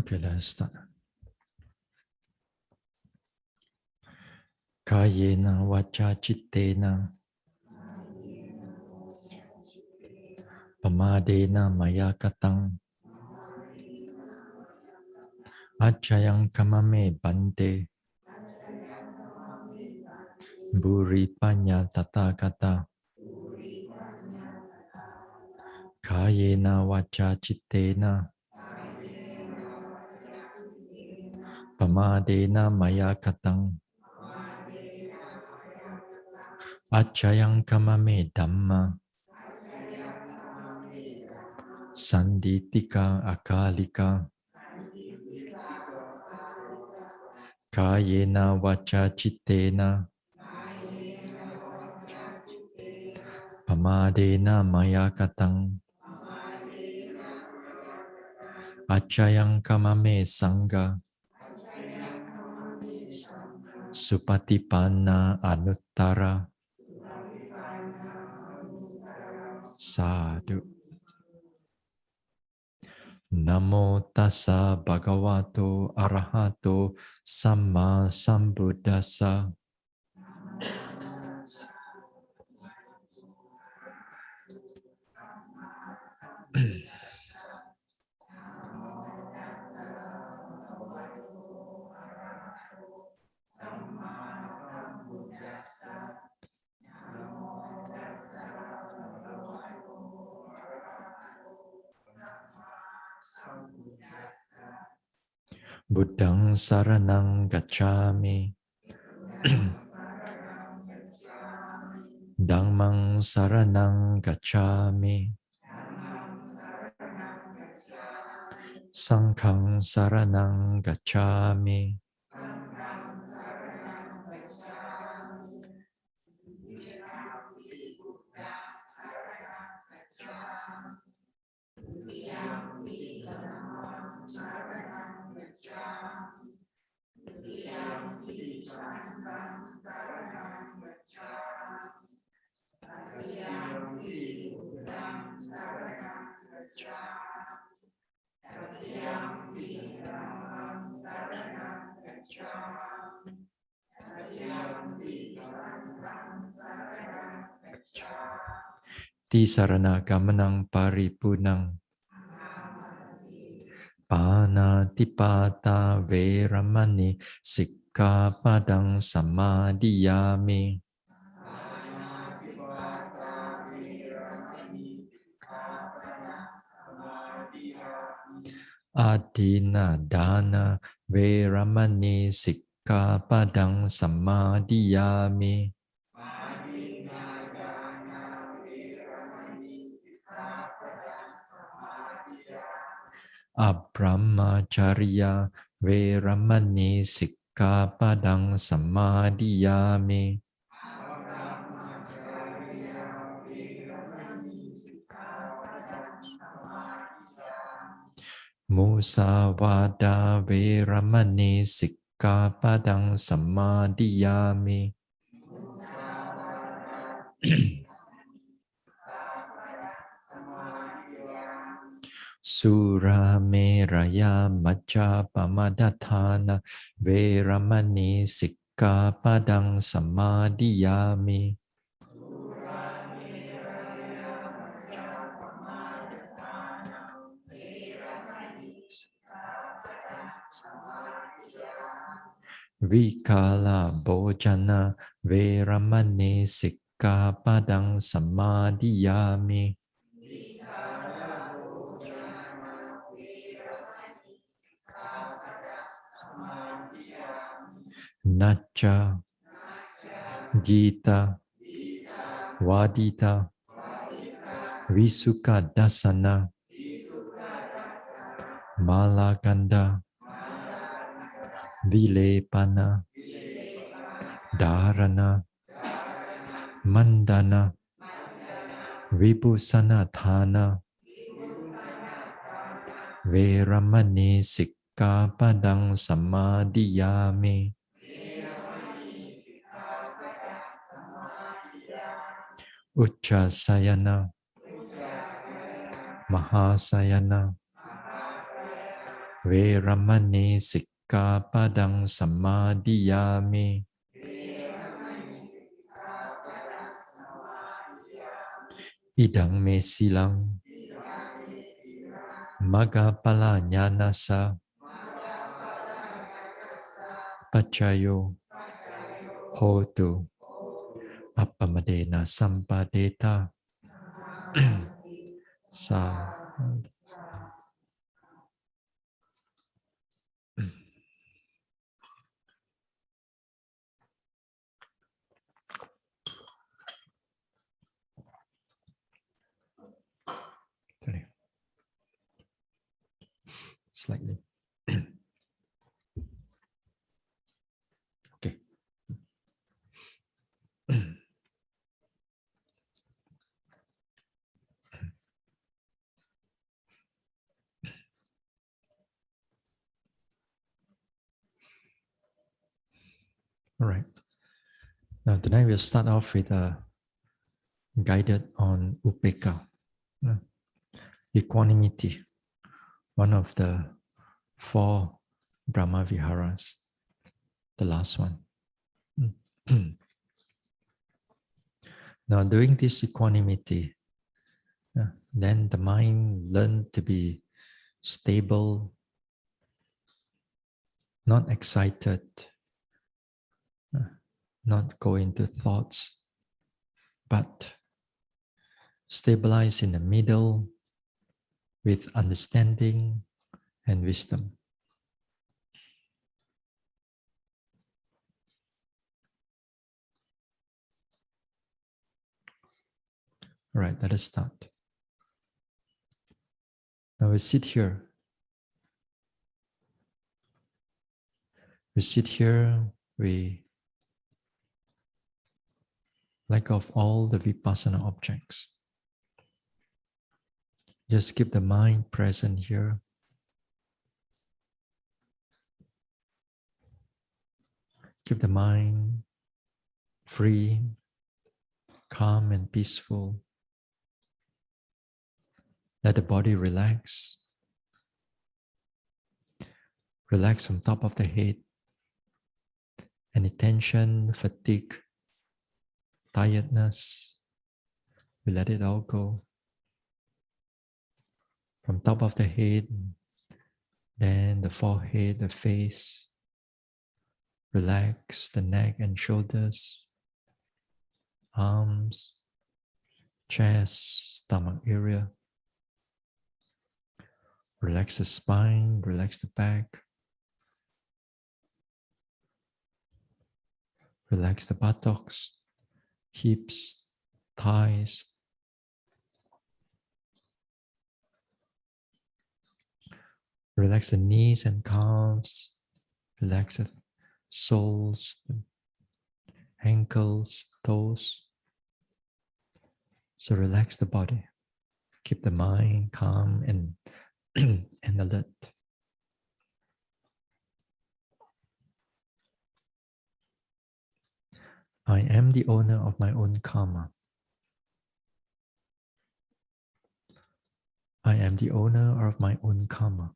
Okay, let's start. Kayena vacha chittena pamadena maya katang achayang kamame bante buri panya tathagata Kayena vacha chittena pamadena maya katang achayang kamame dhamma sanditika akalika Kayena vacha chittena pamadena maya katang achayang kamame sangha supatipanna anuttara sadhu. Namo tassa bhagavato arahato samma sambuddhassa. Buddhang saranang gacchami. Dhammang saranang gacchami. Sanghang saranang gacchami. Tisarana gamanang paripurnang panatipata veramani sikkhapadang samadhiyami. Adina dana veramani sikkhapadang samadhiyami. Abrahmacharya veramani sikkhapadang samadhiyami. Musavada veramani sikkhapadang samadhiyami. Surameraya majjapamadatthana veramani sikkhapadang samadhiyami. Vikala bhojana veramani sikkhapadang samadhiyami. Nacha Gita Vadita Visuka Dasana Malaganda Vilepana Dharana Mandana Vibhusanatthana Veramani sikkhapadang samadhiyami. Uchasayana Mahasayana Veramani Sikkapadang Samadhiyami. Idang me silang Magapala Jnanasa Pachayo Hotu Appamadena Sampadeta Sa. Sorry. Slightly. Okay. All right. Now tonight we'll start off with a guided on Upeka, equanimity, one of the 4 Brahma Viharas, the last one. Now, doing this equanimity, then the mind learn to be stable, not excited, not go into thoughts, but stabilize in the middle with understanding and wisdom. All right, let us start. Now we sit here. We sit here, we let go of all the vipassana objects. Just keep the mind present here. Keep the mind free, calm and peaceful. Let the body relax. Relax from top of the head. Any tension, fatigue, tiredness, we let it all go. From top of the head, then the forehead, the face. Relax the neck and shoulders, arms, chest, stomach area. Relax the spine, relax the back. Relax the buttocks, hips, thighs. Relax the knees and calves. Relax the soles, ankles, toes. So relax the body. Keep the mind calm and, and alert. I am the owner of my own karma. I am the owner of my own karma.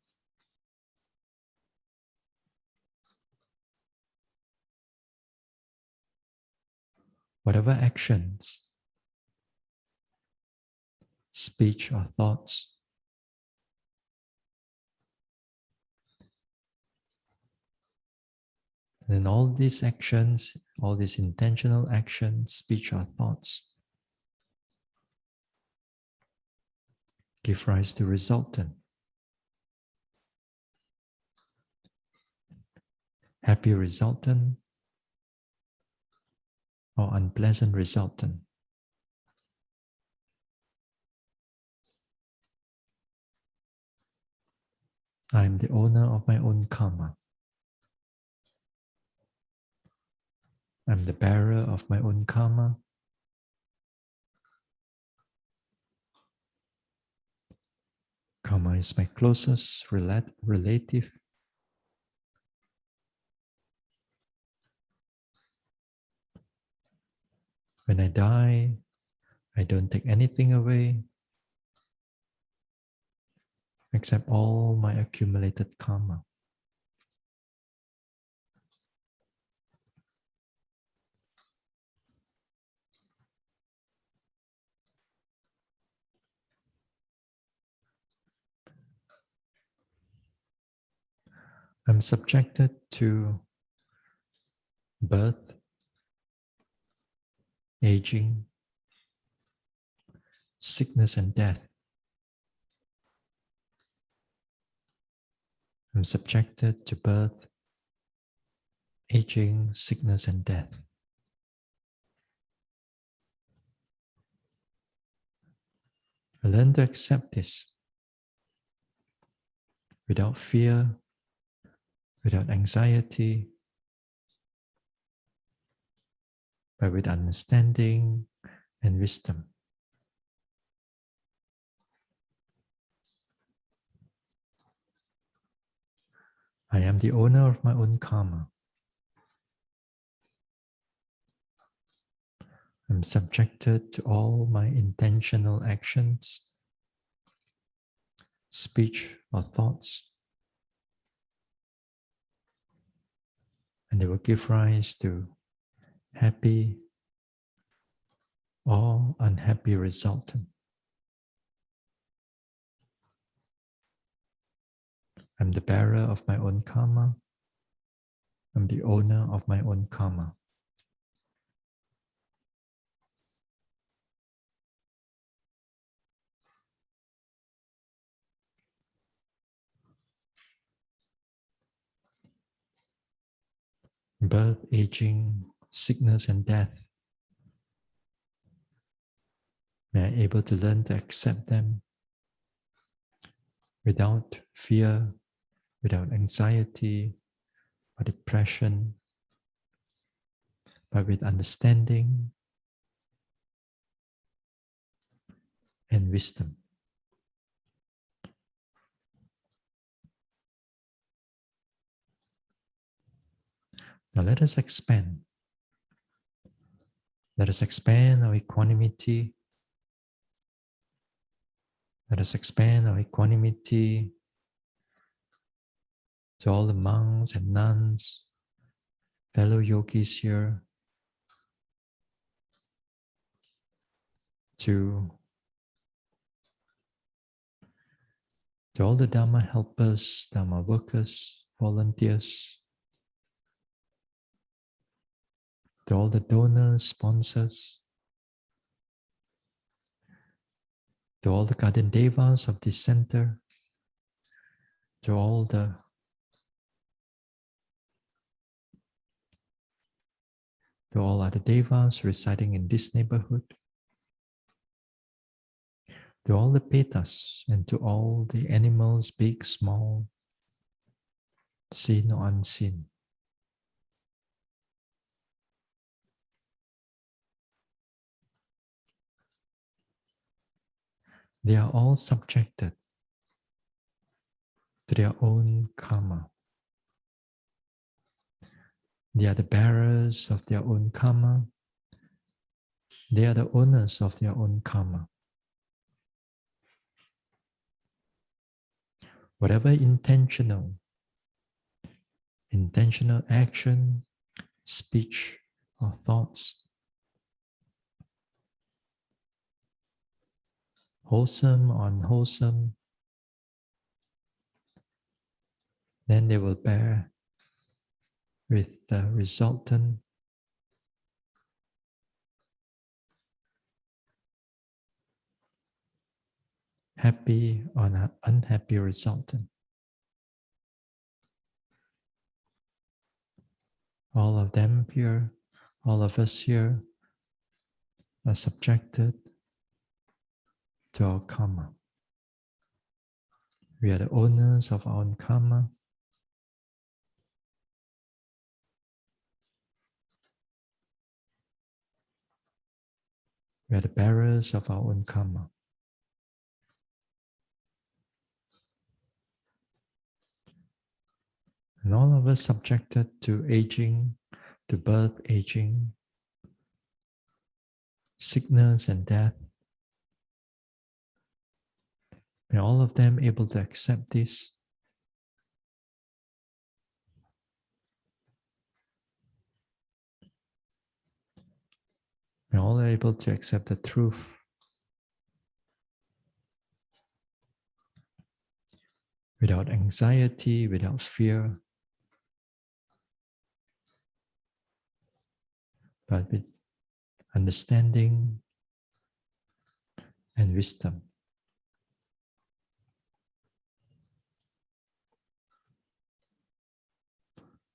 Whatever actions, speech or thoughts, then all these actions, all these intentional actions, speech or thoughts, give rise to resultant. Happy resultant or unpleasant resultant. I am the owner of my own karma. I am the bearer of my own karma. Karma is my closest relative. When I die, I don't take anything away. accept all my accumulated karma. I'm subjected to birth, aging, sickness, and death. I'm subjected to birth, aging, sickness, and death. I learn to accept this without fear, without anxiety, but with understanding and wisdom. I am the owner of my own karma. I'm subjected to all my intentional actions, speech, or thoughts, and they will give rise to happy or unhappy resultant. I'm the bearer of my own karma. I'm the owner of my own karma. Birth, aging, sickness, and death. May I able to learn to accept them without fear, without anxiety or depression, but with understanding and wisdom. Now let us expand. Let us expand our equanimity. Let us expand our equanimity to all the monks and nuns, fellow yogis here, to all the Dharma helpers, Dharma workers, volunteers, to all the donors, sponsors, to all the garden devas of this center, to all the other devas residing in this neighborhood, to all the petas, and to all the animals, big, small, seen or unseen. They are all subjected to their own karma. They are the bearers of their own karma. They are the owners of their own karma. Whatever intentional action, speech, or thoughts, wholesome or unwholesome, then they will bear with the resultant happy or unhappy resultant. All of them here, all of us here are subjected to our karma. We are the owners of our own karma. We are the bearers of our own karma. And all of us subjected to aging, to birth, aging, sickness and death. May all of them able to accept this. May all able to accept the truth. Without anxiety, without fear, but with understanding and wisdom.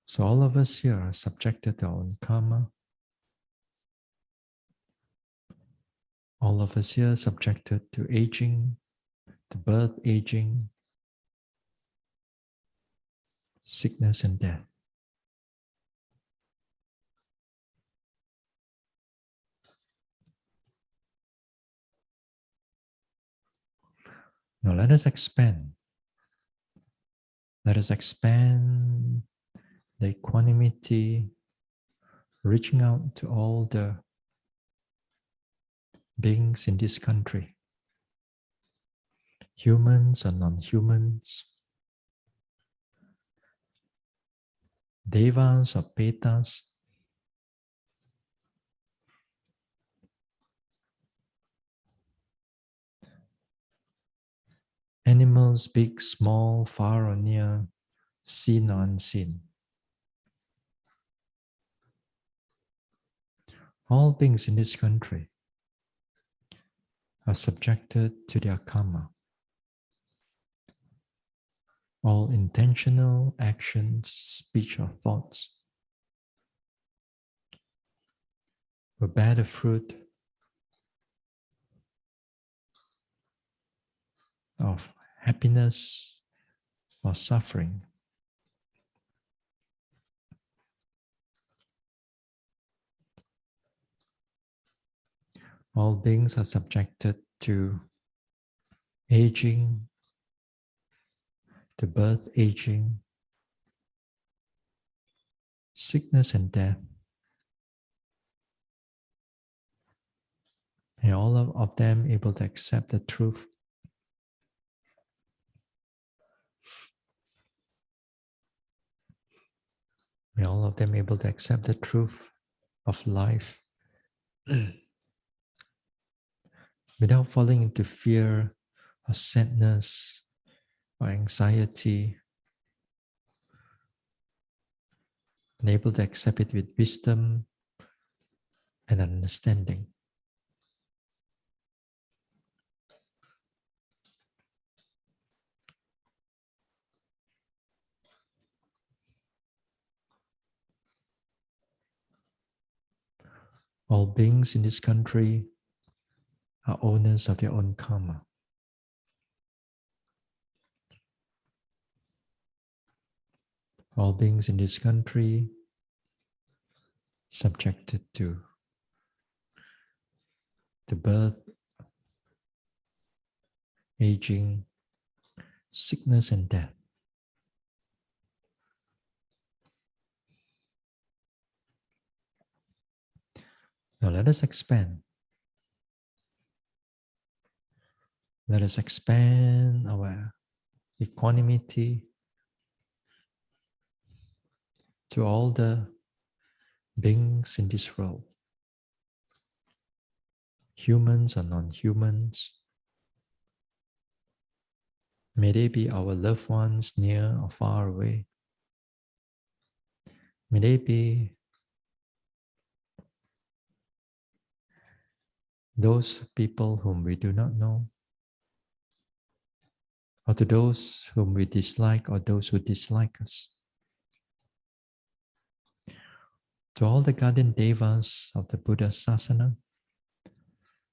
So all of us here are subjected to our own karma. All of us here are subjected to aging, to birth, aging, sickness and death. Now let us expand. Let us expand the equanimity, reaching out to all the beings in this country, humans and non-humans, devas or petas, animals big, small, far or near, seen or unseen. All beings in this country are subjected to their karma. All intentional actions, speech or thoughts will bear the fruit of happiness or suffering. All beings are subjected to aging, to birth, aging, sickness and death. May all of them able to accept the truth. May all of them able to accept the truth of life without falling into fear or sadness or anxiety, and able to accept it with wisdom and understanding. All beings in this country are owners of their own karma. All beings in this country subjected to the birth, aging, sickness and death. Now let us expand. Let us expand our equanimity to all the beings in this world, humans or non-humans. May they be our loved ones near or far away. May they be those people whom we do not know, or to those whom we dislike or those who dislike us. To all the guardian devas of the Buddha Sasana,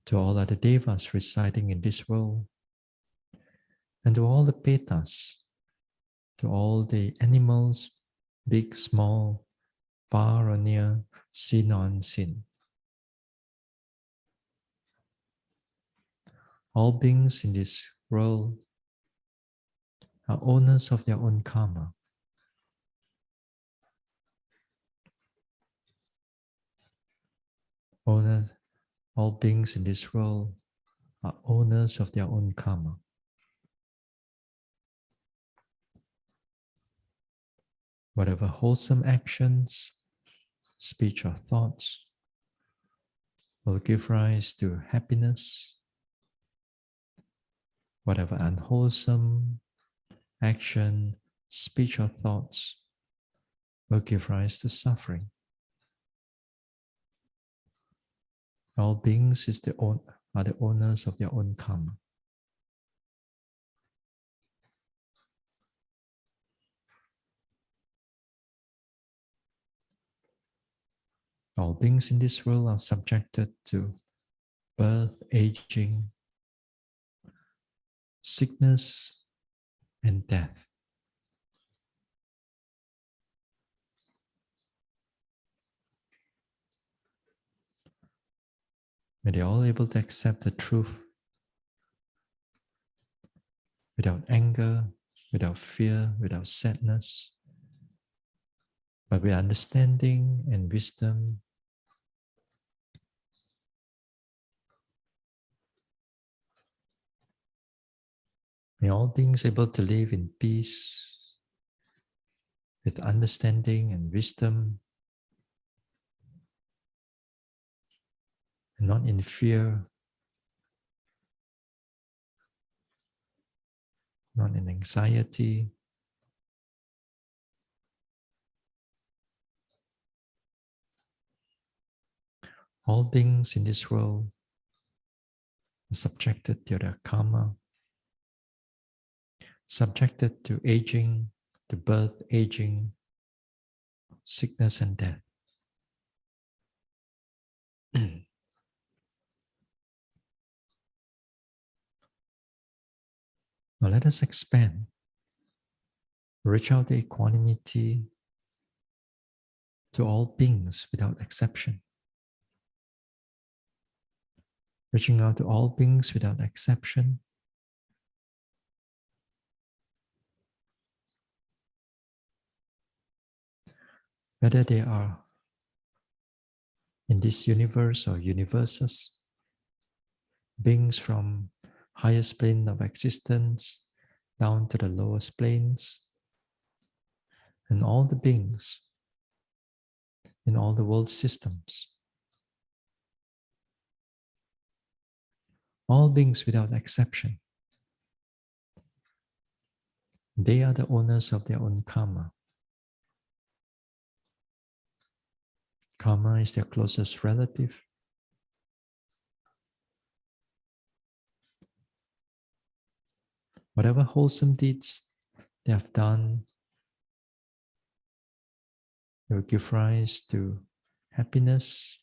to all other devas residing in this world, and to all the petas, to all the animals, big, small, far or near, seen or unseen. All beings in this world are owners of their own karma. All beings in this world are owners of their own karma. Whatever wholesome actions, speech, or thoughts will give rise to happiness. Whatever unwholesome action, speech, or thoughts will give rise to suffering. All beings are the owners of their own karma. All beings in this world are subjected to birth, aging, sickness, and death. May they all able to accept the truth without anger, without fear, without sadness, but with understanding and wisdom. May all beings able to live in peace, with understanding and wisdom, and not in fear, not in anxiety. All beings in this world are subjected to their karma, subjected to aging, to birth, aging, sickness, and death. Now let us expand, reach out the equanimity to all beings without exception. Reaching out to all beings without exception. Whether they are in this universe or universes, beings from highest plane of existence down to the lowest planes, and all the beings in all the world systems. All beings without exception. They are the owners of their own karma. Karma is their closest relative. Whatever wholesome deeds they have done will give rise to happiness,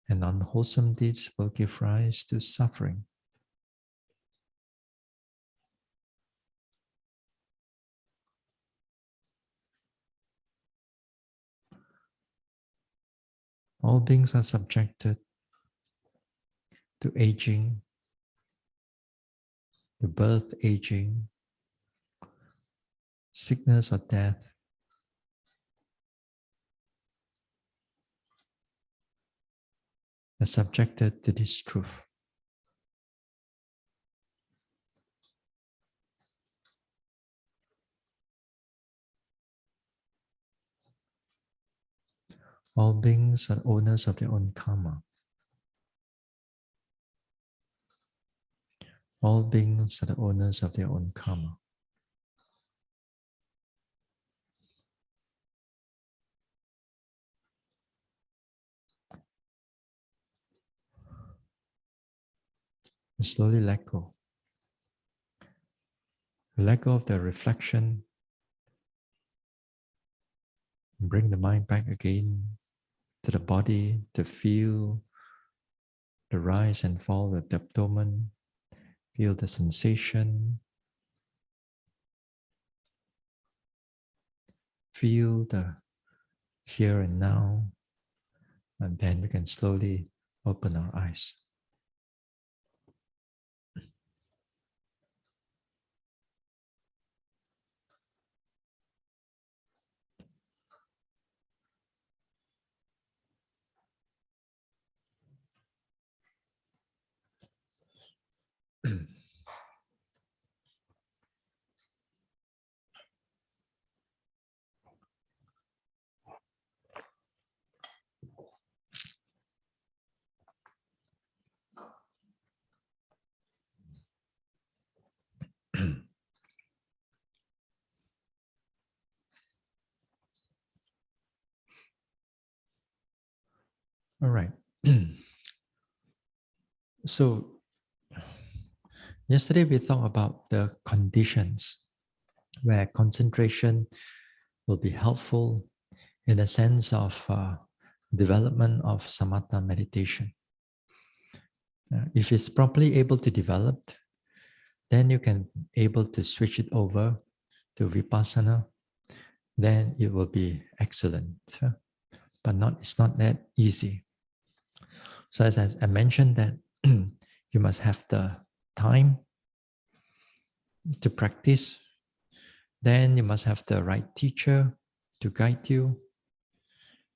and unwholesome deeds will give rise to suffering. All beings are subjected to aging, to birth, aging, sickness, or death. Are subjected to this truth. All beings are owners of their own karma. All beings are the owners of their own karma. We slowly let go. Let go of the reflection. Bring the mind back again to the body to feel the rise and fall of the abdomen. Feel the sensation. Feel the here and now. And then we can slowly open our eyes. All right. So yesterday we talked about the conditions where concentration will be helpful in the sense of development of samatha meditation. If it's properly able to develop, then you can able to switch it over to vipassana. Then it will be excellent, but it's not that easy. So as I mentioned that you must have the time to practice. Then you must have the right teacher to guide you.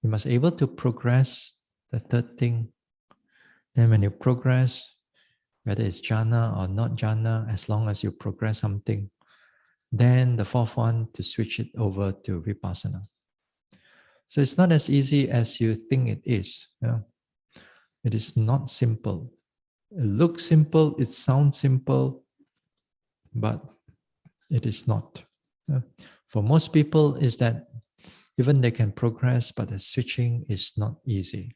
You must be able to progress, the third thing. Then when you progress, whether it's jhana or not jhana, as long as you progress something, then the fourth one, to switch it over to vipassana. So it's not as easy as you think it is. It is not simple. It looks simple, it sounds simple, but it is not. For most people, is that even they can progress, but the switching is not easy.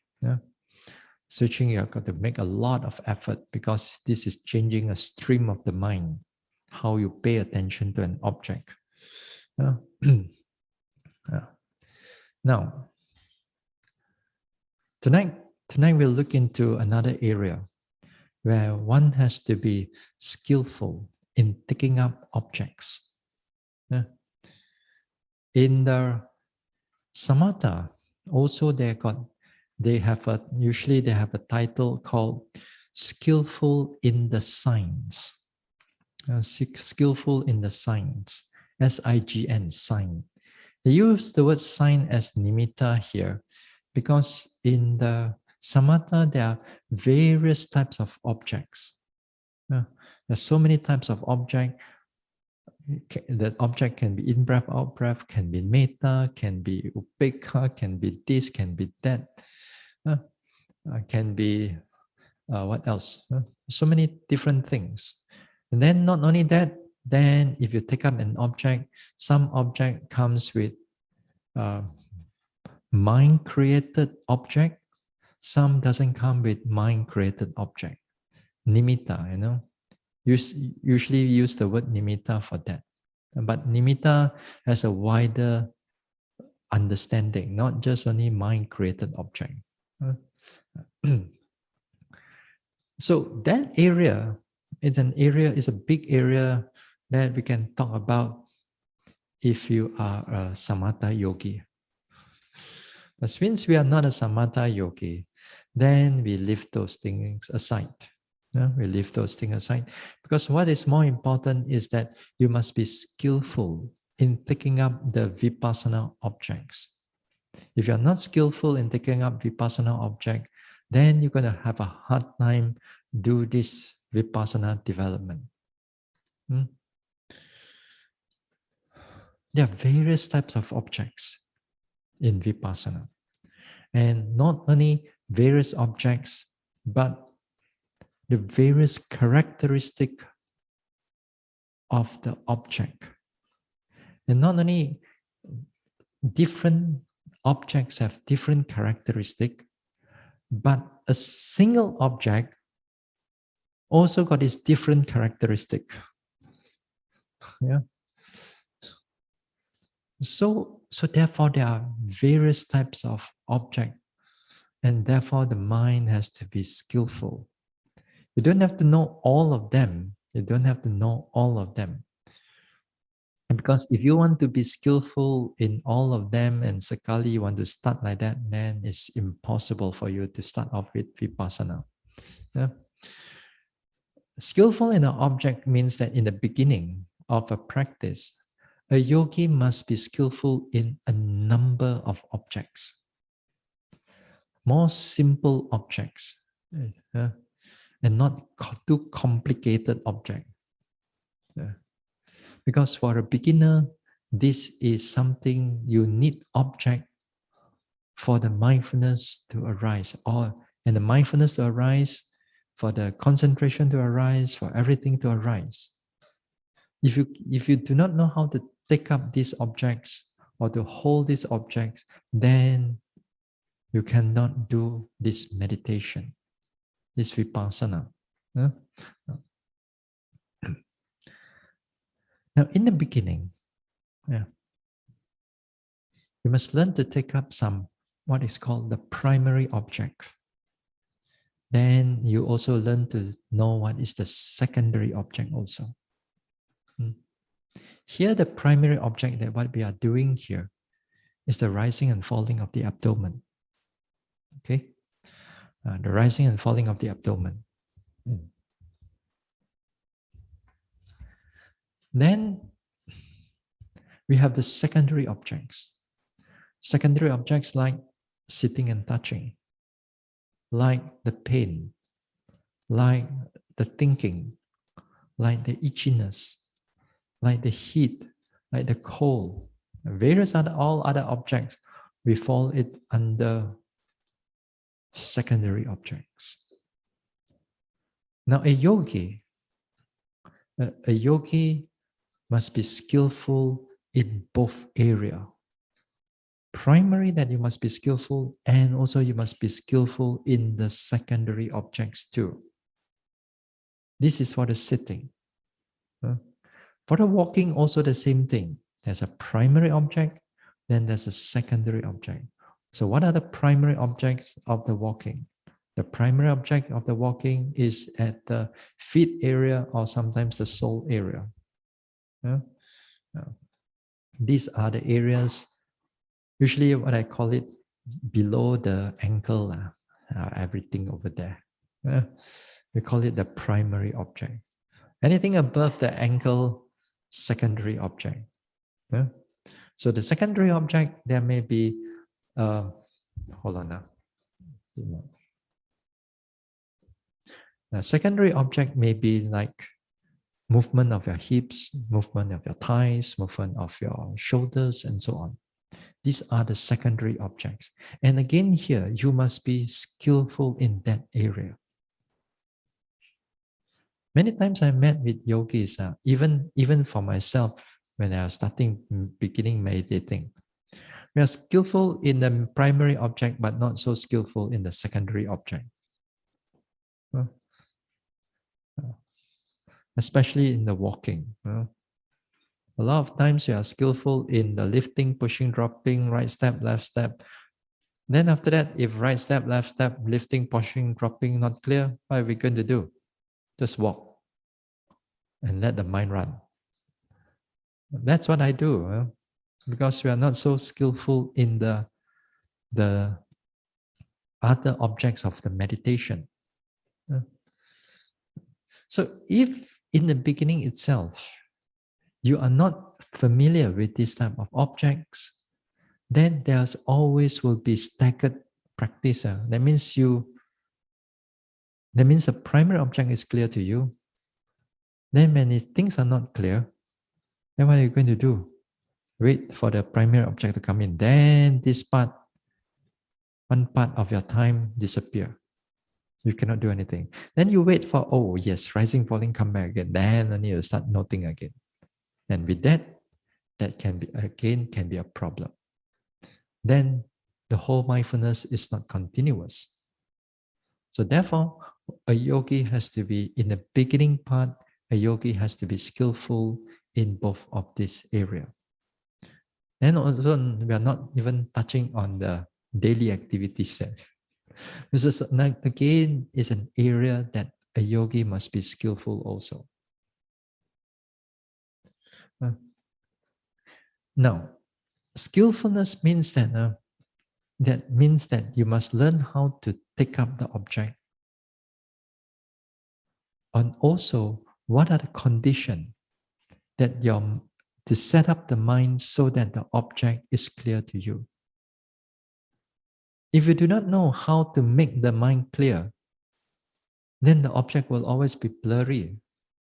Switching, you've got to make a lot of effort because this is changing a stream of the mind, how you pay attention to an object. Now, tonight we'll look into another area where one has to be skillful in picking up objects. In the samatha, also usually they have a title called skillful in the signs. Skillful in the signs, S-I-G-N, sign. They use the word sign as nimitta here because in the samatha there are various types of objects. There's so many types of object. That object can be in-breath, out-breath, can be metta, can be upekkha, can be this, can be that, can be what else? So many different things. And then not only that, then if you take up an object, some object comes with mind-created object, some doesn't come with mind-created object. Nimitta, usually use the word nimitta for that. But nimitta has a wider understanding, not just only mind-created object. So that area is a big area that we can talk about if you are a samatha yogi. But since we are not a samatha yogi, then we leave those things aside. We leave those things aside because what is more important is that you must be skillful in picking up the vipassana objects. If you're not skillful in picking up vipassana object, then you're going to have a hard time do this vipassana development. There are various types of objects in vipassana, and not only various objects, but the various characteristic of the object. And not only different objects have different characteristic, but a single object also got its different characteristic. So therefore there are various types of object, and therefore the mind has to be skillful. You don't have to know all of them. Because if you want to be skillful in all of them and sekali you want to start like that, then it's impossible for you to start off with vipassana. Skillful in an object means that in the beginning of a practice, a yogi must be skillful in a number of objects. More simple objects. And not too complicated object. Because for a beginner, this is something you need object for the mindfulness to arise, and the mindfulness to arise, for the concentration to arise, for everything to arise. If you do not know how to take up these objects or to hold these objects, then you cannot do this meditation, this vipassana. Huh? Now, in the beginning, yeah, you must learn to take up some what is called the primary object. Then you also learn to know what is the secondary object also. Here, the primary object that what we are doing here is the rising and falling of the abdomen. Okay, the rising and falling of the abdomen. Then we have the secondary objects. Secondary objects like sitting and touching, like the pain, like the thinking, like the itchiness, like the heat, like the cold, various all other objects, we fall it under secondary objects. Now a yogi must be skillful in both areas. Primary, that you must be skillful, and also you must be skillful in the secondary objects too. This is for the sitting. For the walking, also the same thing. There's a primary object, then there's a secondary object. So what are the primary objects of the walking? The primary object of the walking is at the feet area or sometimes the sole area. These are the areas, usually what I call it, below the ankle, everything over there. We call it the primary object. Anything above the ankle, secondary object. So the secondary object, there may be, hold on now. The secondary object may be like movement of your hips, movement of your thighs, movement of your shoulders, and so on. These are the secondary objects. And again here, you must be skillful in that area. Many times I met with yogis, even for myself, when I was beginning meditating. We are skillful in the primary object, but not so skillful in the secondary object. Especially in the walking. A lot of times you are skillful in the lifting, pushing, dropping, right step, left step. Then after that, if right step, left step, lifting, pushing, dropping not clear, what are we going to do? Just walk and let the mind run. That's what I do, because we are not so skillful in the other objects of the meditation. So if in the beginning itself, you are not familiar with this type of objects, then there's always will be staggered practice. That means the primary object is clear to you. Then when things are not clear, then what are you going to do? Wait for the primary object to come in. Then one part of your time disappear. You cannot do anything. Then you wait for, oh yes, rising, falling, come back again. Then only you start noting again. And with that can be a problem. Then the whole mindfulness is not continuous. So therefore, a yogi has to be, in the beginning part, a yogi has to be skillful in both of this area. And also, we are not even touching on the daily activities. This is, again, is an area that a yogi must be skillful also. Now, skillfulness means that you must learn how to take up the object, and also what are the conditions that to set up the mind so that the object is clear to you. If you do not know how to make the mind clear, then the object will always be blurry,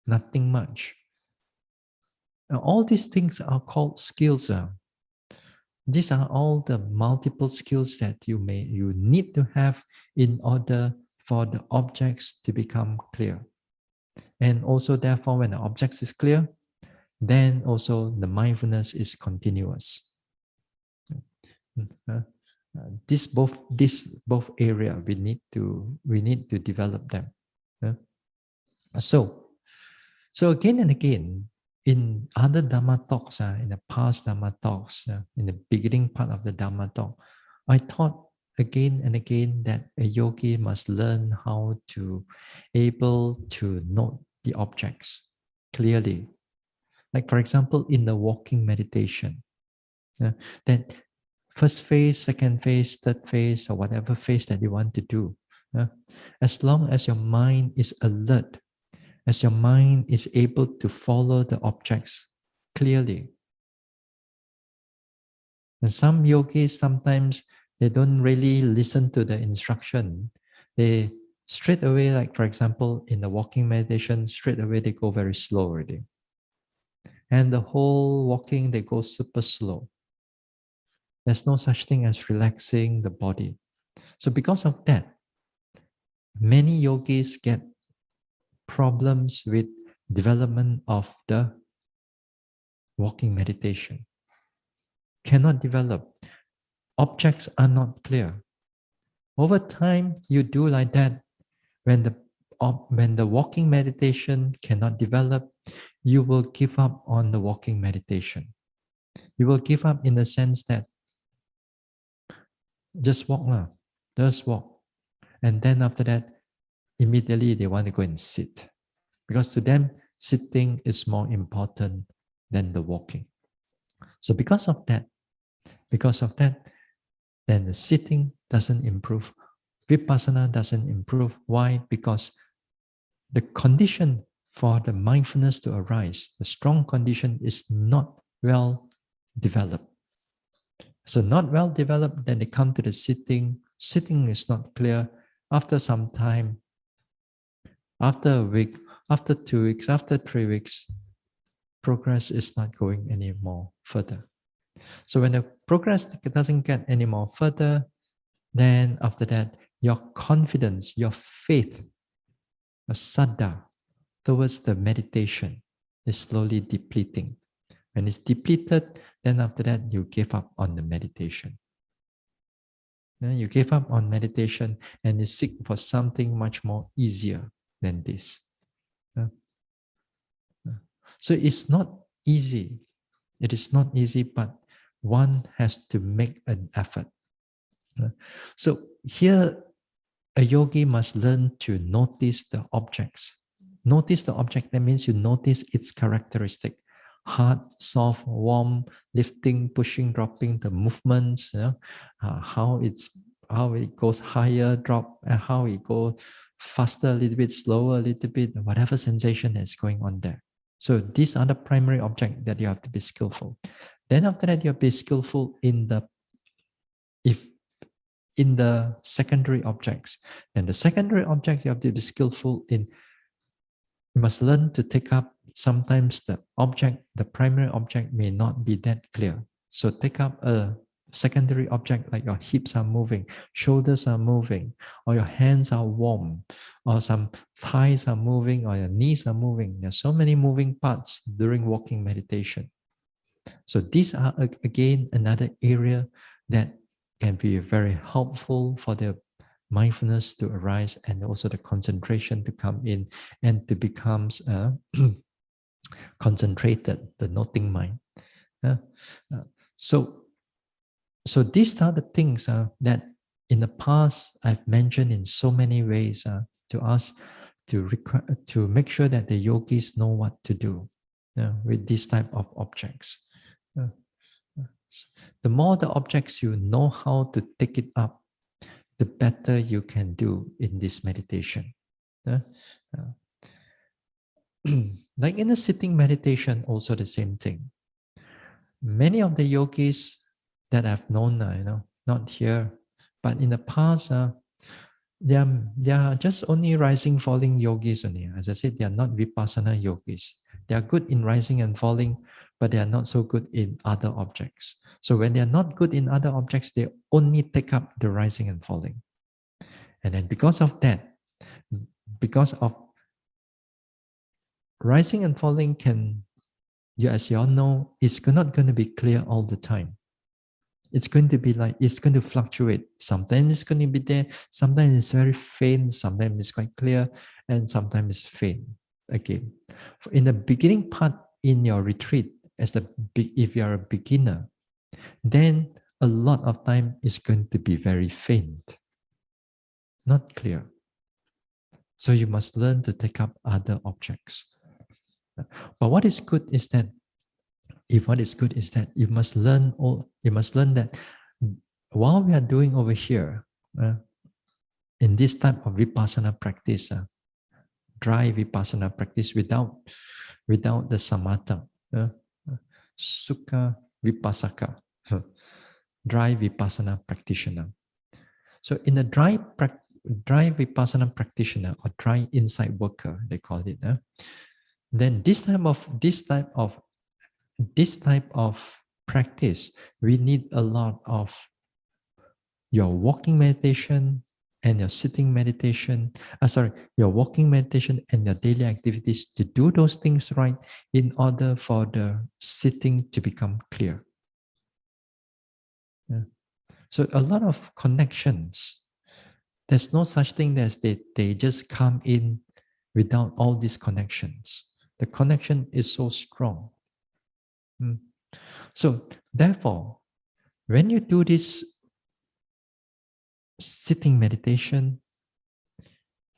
nothing much. Now, all these things are called skills. These are all the multiple skills that you need to have in order for the objects to become clear. And also, therefore, when the object is clear, then also the mindfulness is continuous. Both area we need to develop them. Yeah? So again and again, in other Dhamma talks, in the past Dhamma talks, in the beginning part of the Dhamma talk, I taught again and again that a yogi must learn how to able to note the objects clearly. Like for example, in the walking meditation, that first phase, second phase, third phase, or whatever phase that you want to do, as long as your mind is alert, as your mind is able to follow the objects clearly. And some yogis, sometimes they don't really listen to the instruction. They straight away, like for example, in the walking meditation, straight away they go very slow already. And the whole walking, they go super slow. There's no such thing as relaxing the body. So because of that, many yogis get problems with development of the walking meditation. Cannot develop. Objects are not clear. Over time, you do like that. When the walking meditation cannot develop, you will give up on the walking meditation. You will give up in the sense that just walk lah, just walk. And then after that, immediately they want to go and sit. Because to them, sitting is more important than the walking. So because of that, then the sitting doesn't improve. Vipassana doesn't improve. Why? Because the condition for the mindfulness to arise, the strong condition, is not well developed. So not well developed, then they come to the sitting. Sitting is not clear. After some time, after a week, after 2 weeks, after 3 weeks, progress is not going any more further. So when the progress doesn't get any more further, then after that, your confidence, your faith, your saddha towards the meditation is slowly depleting. When it's depleted, then after that, you give up on the meditation. You give up on meditation and you seek for something much more easier than this. So it's not easy. It is not easy, but one has to make an effort. So here, a yogi must learn to notice the objects. Notice the object, that means you notice its characteristic. Hard, soft, warm, lifting, pushing, dropping, the movements, how it goes higher, drop, and how it goes faster, a little bit, slower, a little bit, whatever sensation is going on there. So these are the primary objects that you have to be skillful. Then after that, you have to be skillful in the secondary objects. Then the secondary object you have to be skillful in. You must learn to take up. Sometimes the primary object may not be that clear. So take up a secondary object like your hips are moving, shoulders are moving, or your hands are warm, or some thighs are moving, or your knees are moving. There are so many moving parts during walking meditation. So these are again another area that can be very helpful for the mindfulness to arise and also the concentration to come in and to becomes concentrated, the noting mind. So these are the things that in the past I've mentioned in so many ways to us to make sure that the yogis know what to do with these type of objects. The more the objects you know how to take it up, the better you can do in this meditation. Like in a sitting meditation, also the same thing. Many of the yogis that I've known, not here, but in the past, they are just only rising, falling yogis only. As I said, they are not vipassana yogis. They are good in rising and falling, but they are not so good in other objects. So when they are not good in other objects, they only take up the rising and falling. And then because of that, because of rising and falling as you all know, is not going to be clear all the time. It's going to be like, it's going to fluctuate. Sometimes it's going to be there, sometimes it's very faint, sometimes it's quite clear, and sometimes it's faint again. In the beginning part in your retreat, if you are a beginner, then a lot of time is going to be very faint, not clear. So you must learn to take up other objects. But what is good is that you must learn that while we are doing over here, in this type of vipassana practice, dry vipassana practice without the samatha, sukha vipassaka, dry vipassana practitioner. So in a dry vipassana practitioner or dry insight worker, they call it. Then this type of practice, we need a lot of your walking meditation and your sitting meditation. Your walking meditation and your daily activities to do those things right in order for the sitting to become clear. Yeah. So a lot of connections. There's no such thing as they just come in without all these connections. The connection is so strong. So therefore, when you do this sitting meditation,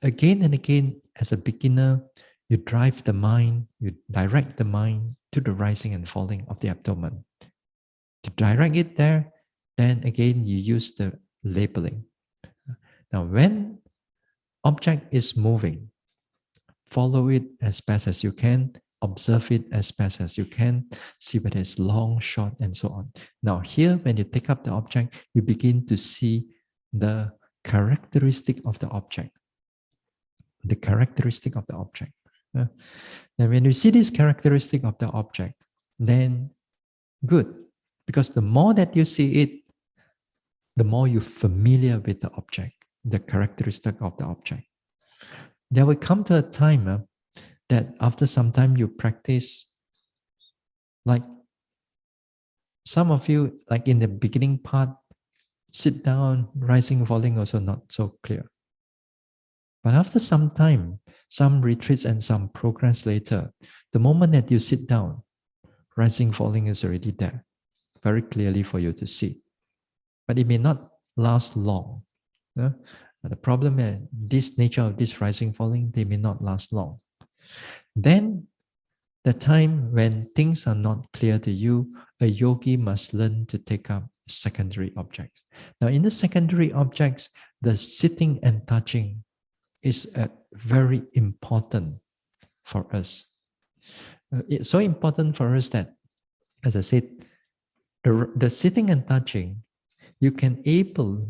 again and again, as a beginner, you drive the mind, you direct the mind to the rising and falling of the abdomen. To direct it there, then again, you use the labeling. Now, when object is moving, follow it as best as you can, observe it as best as you can, see whether it's long, short, and so on. Now, here, when you take up the object, you begin to see the characteristic of the object. The characteristic of the object. Then when you see this characteristic of the object, then good. Because the more that you see it, the more you're familiar with the object, the characteristic of the object. There will come to a time that after some time you practice, like some of you, like in the beginning part, sit down, rising, falling, also not so clear. But after some time, some retreats and some progress later, the moment that you sit down, rising, falling is already there, very clearly for you to see. But it may not last long. The problem is this nature of this rising, falling, they may not last long. Then the time when things are not clear to you, a yogi must learn to take up secondary objects. Now, in the secondary objects, the sitting and touching is very important for us. It's so important for us that, as I said, the sitting and touching, you can able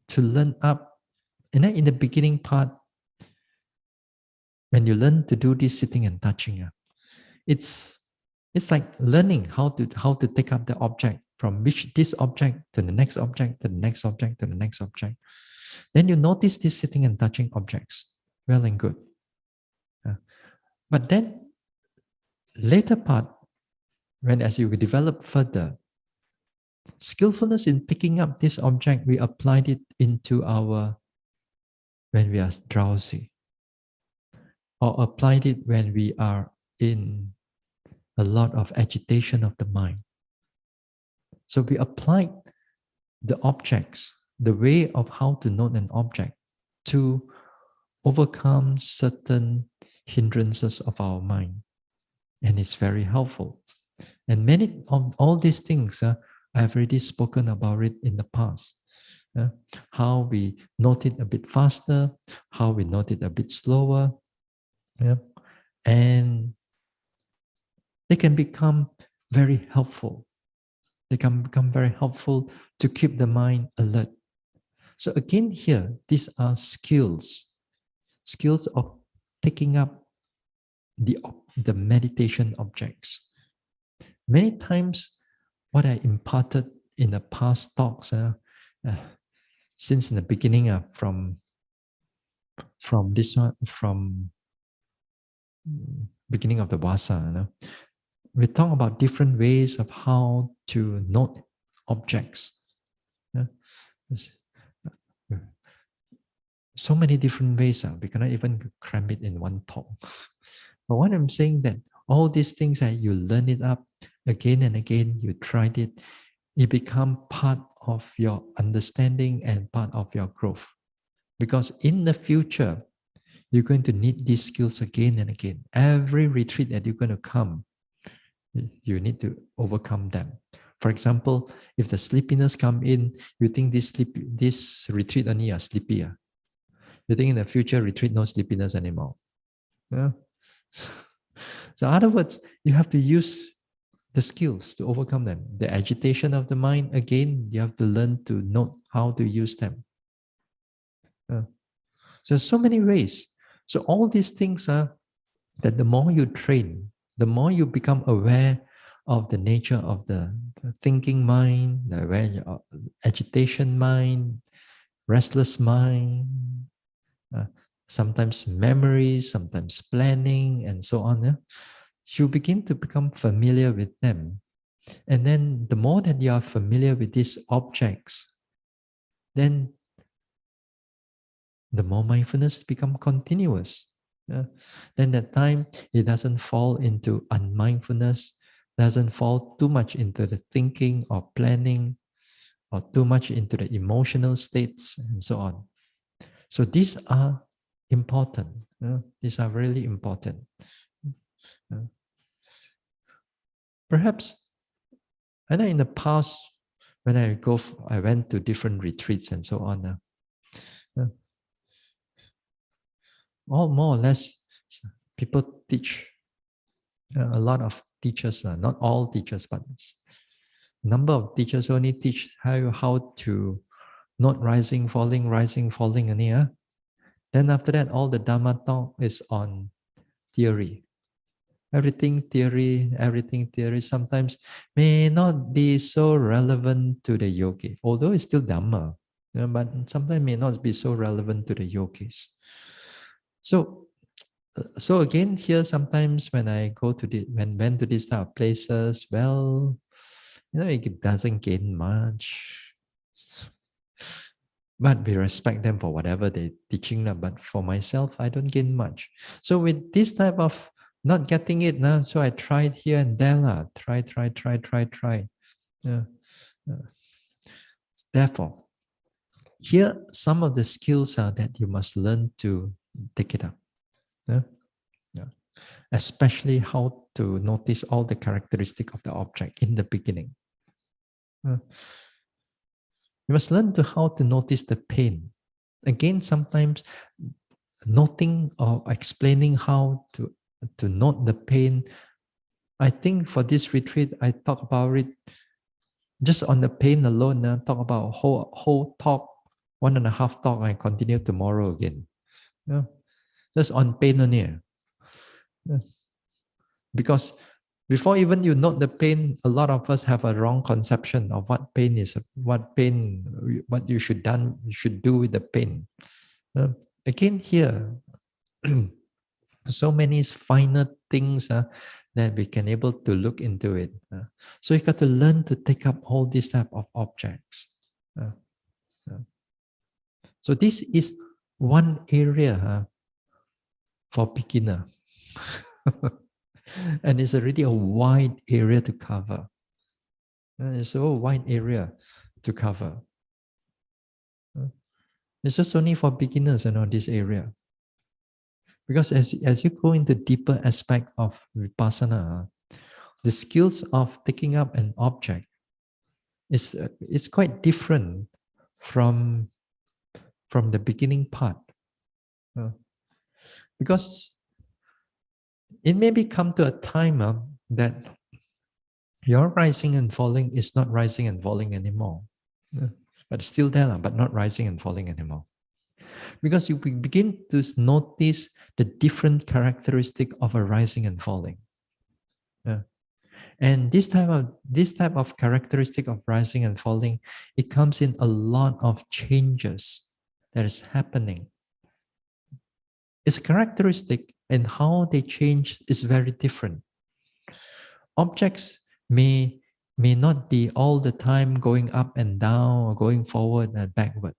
to learn up. And then in the beginning part, when you learn to do this sitting and touching, it's like learning how to take up the object from this object to the next object, to the next object, to the next object. Then you notice these sitting and touching objects. Well and good. But then later part, when as you develop further, skillfulness in picking up this object, we applied it into when we are drowsy, or applied it when we are in a lot of agitation of the mind. So we applied the objects, the way of how to note an object to overcome certain hindrances of our mind. And it's very helpful. And many of all these things, I've already spoken about it in the past. How we note it a bit faster, how we note it a bit slower. And they can become very helpful. They can become very helpful to keep the mind alert. So again here, these are skills of taking up the meditation objects. Many times, what I imparted in the past talks, since in the beginning, from beginning of the Vasa, we talk about different ways of how to note objects. Yeah? So many different ways. We cannot even cram it in one talk. But what I'm saying that all these things that you learn it up again and again, you tried it, it become part of your understanding and part of your growth. Because in the future, you're going to need these skills again and again. Every retreat that you're going to come, you need to overcome them. For example, if the sleepiness come in, you think this retreat only are sleepy. You think in the future retreat no sleepiness anymore. Yeah. So in other words, you have to use the skills to overcome them. The agitation of the mind, again, you have to learn to note how to use them. So many ways. So all these things are that the more you train, the more you become aware of the nature of the thinking mind, the aware of agitation mind, restless mind, sometimes memories, sometimes planning, and so on. Yeah? You begin to become familiar with them. And then the more that you are familiar with these objects, then the more mindfulness become continuous. Then that time it doesn't fall into unmindfulness, doesn't fall too much into the thinking or planning or too much into the emotional states and so on. So these are important. These are really important. Perhaps, I know in the past when I went to different retreats and so on. All more or less, people teach. A lot of teachers, not all teachers, but number of teachers only teach how to not rising, falling, and here. Then after that, all the Dhamma talk is on theory. Everything theory sometimes may not be so relevant to the yogi, although it's still Dhamma, but sometimes may not be so relevant to the yogis. So again, here sometimes when I go to went to these type of places, well, it doesn't gain much. But we respect them for whatever they're teaching. But for myself, I don't gain much. So with this type of not getting it now, so I tried here and there. Try. Yeah. Therefore, here some of the skills are that you must learn to take it up. Yeah. Especially how to notice all the characteristic of the object in the beginning. You must learn to how to notice the pain. Again, sometimes noting or explaining how to note the pain. I think for this retreat, I talk about it just on the pain alone. Talk about whole talk, 1.5 talk. I continue tomorrow again. Yeah. Just on pain only. Yeah. Because before even you note the pain, a lot of us have a wrong conception of what pain is, what you should do with the pain. Again, here, so many finer things that we can able to look into it. So you got to learn to take up all these type of objects. So this is one area for beginner. And it's already a wide area to cover. It's a wide area to cover. It's just only for beginners this area. Because as you go into deeper aspect of vipassana, the skills of taking up an object is quite different from the beginning part. Because it may come to a time that your rising and falling is not rising and falling anymore. But it's still there, but not rising and falling anymore. Because you begin to notice the different characteristic of a rising and falling. And this type of characteristic of rising and falling, it comes in a lot of changes that is happening. Its characteristic and how they change is very different. Objects may may not be all the time going up and down or going forward and backward.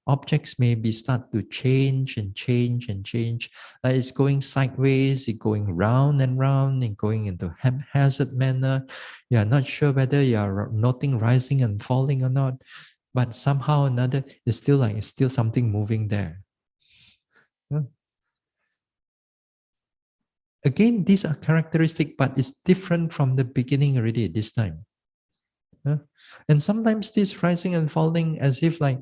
Objects may be start to change and change and change. Like it's going sideways, it's going round and round, and going into haphazard manner. You are not sure whether you are noting rising and falling or not, but somehow or another, it's still something moving there. Yeah. Again, these are characteristic, but it's different from the beginning already this time. Yeah. And sometimes this rising and falling as if like,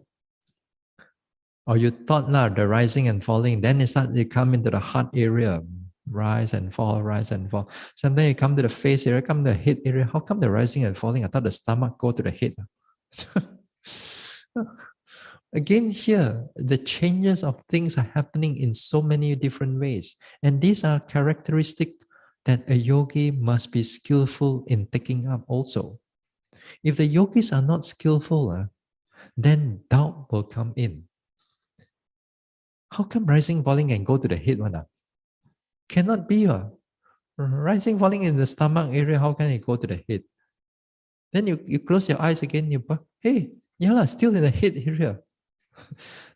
or you thought now the rising and falling, then it starts to come into the heart area, rise and fall, rise and fall. Sometimes you come to the face area, come to the head area. How come the rising and falling? I thought the stomach go to the head. Again, here, the changes of things are happening in so many different ways. And these are characteristics that a yogi must be skillful in taking up also. If the yogis are not skillful, then doubt will come in. How come rising, falling and go to the head one? Cannot be. Rising, falling in the stomach area, how can it go to the head? Then you close your eyes again, hey, still in the head area.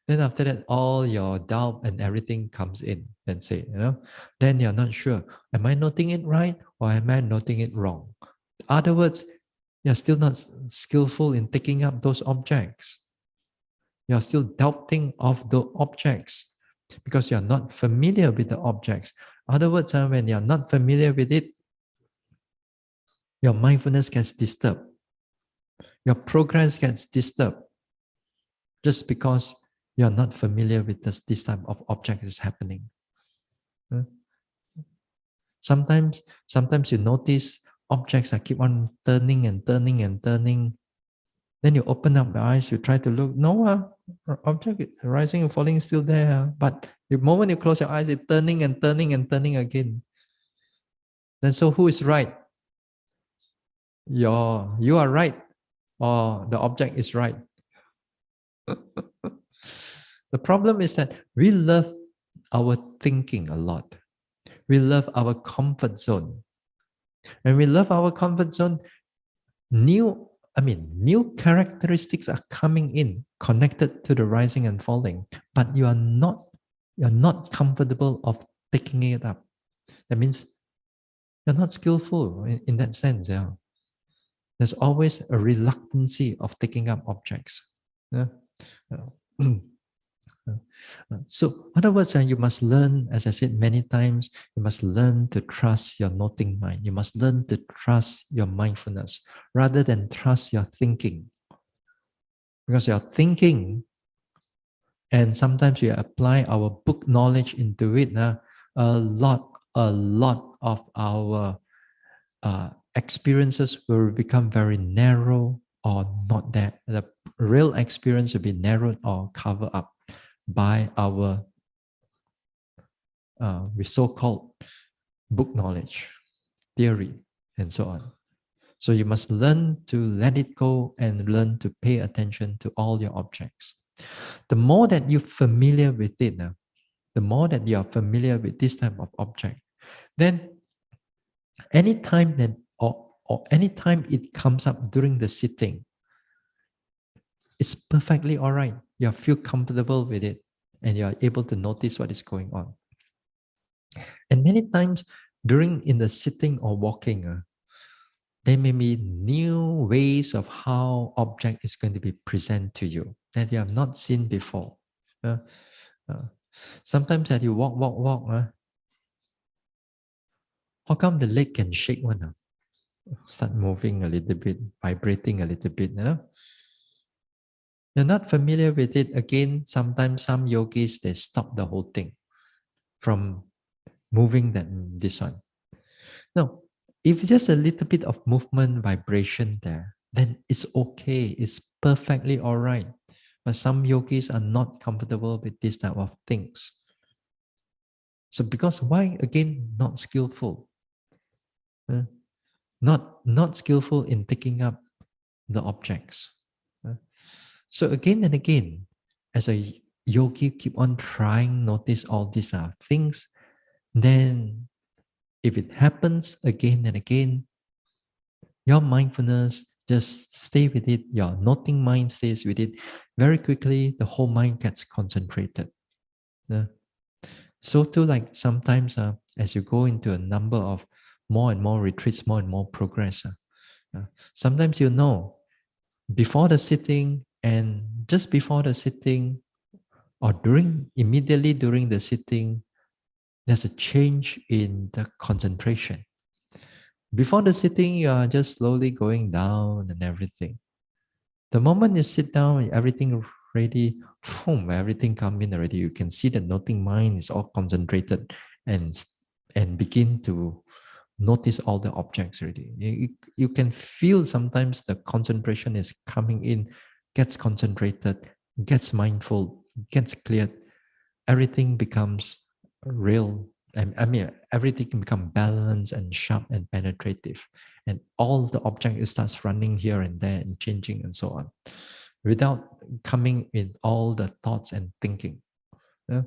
Then after that, all your doubt and everything comes in and say, then you're not sure, am I noting it right or am I noting it wrong? In other words, you're still not skillful in taking up those objects. You're still doubting of the objects because you're not familiar with the objects. In other words, when you're not familiar with it, your mindfulness gets disturbed. Your progress gets disturbed just because you're not familiar with this type of object is happening. Sometimes you notice objects that keep on turning and turning and turning. Then you open up the eyes, you try to look. No, object rising and falling is still there. But the moment you close your eyes, it's turning and turning and turning again. Then so who is right? You are right, or the object is right. The problem is that we love our thinking a lot. We love our comfort zone. And we love our comfort zone, new characteristics are coming in connected to the rising and falling, but you're not comfortable of picking it up. That means you're not skillful in that sense. Yeah. There's always a reluctancy of taking up objects. Yeah. So, in other words, you must learn, as I said many times, you must learn to trust your noting mind. You must learn to trust your mindfulness rather than trust your thinking. Because your thinking, and sometimes we apply our book knowledge into it, a lot of our experiences will become very narrow or not that. The real experience will be narrowed or covered up by our with so-called book knowledge, theory, and so on. So you must learn to let it go and learn to pay attention to all your objects. The more that you're familiar with it, the more that you are familiar with this type of object, then anytime that or anytime it comes up during the sitting, it's perfectly all right. You feel comfortable with it and you are able to notice what is going on. And many times in the sitting or walking, there may be new ways of how object is going to be presented to you that you have not seen before. Sometimes that you walk, how come the leg can shake one? Start moving a little bit, vibrating a little bit. You're not familiar with it. Again, sometimes some yogis, they stop the whole thing from moving this one. No, if just a little bit of movement, vibration there, then it's okay. It's perfectly all right. But some yogis are not comfortable with this type of things. So because why? Again, not skillful. Not skillful in picking up the objects. So again and again, as a yogi keep on trying, notice all these things, then if it happens again and again, Your mindfulness, just stay with it. Your noting mind stays with it. Very quickly, the whole mind gets concentrated. Yeah. So too, like sometimes as you go into a number of more and more retreats, more and more progress, sometimes you know before the sitting and just before the sitting or immediately during the sitting, there's a change in the concentration. Before the sitting, you are just slowly going down and everything. The moment you sit down, everything ready, boom, everything come in already. You can see the noting mind is all concentrated and begin to notice all the objects already. You can feel sometimes the concentration is coming in, gets concentrated, gets mindful, gets cleared. Everything becomes real. I mean, everything can become balanced and sharp and penetrative. And all the object starts running here and there and changing and so on without coming in all the thoughts and thinking. Yeah?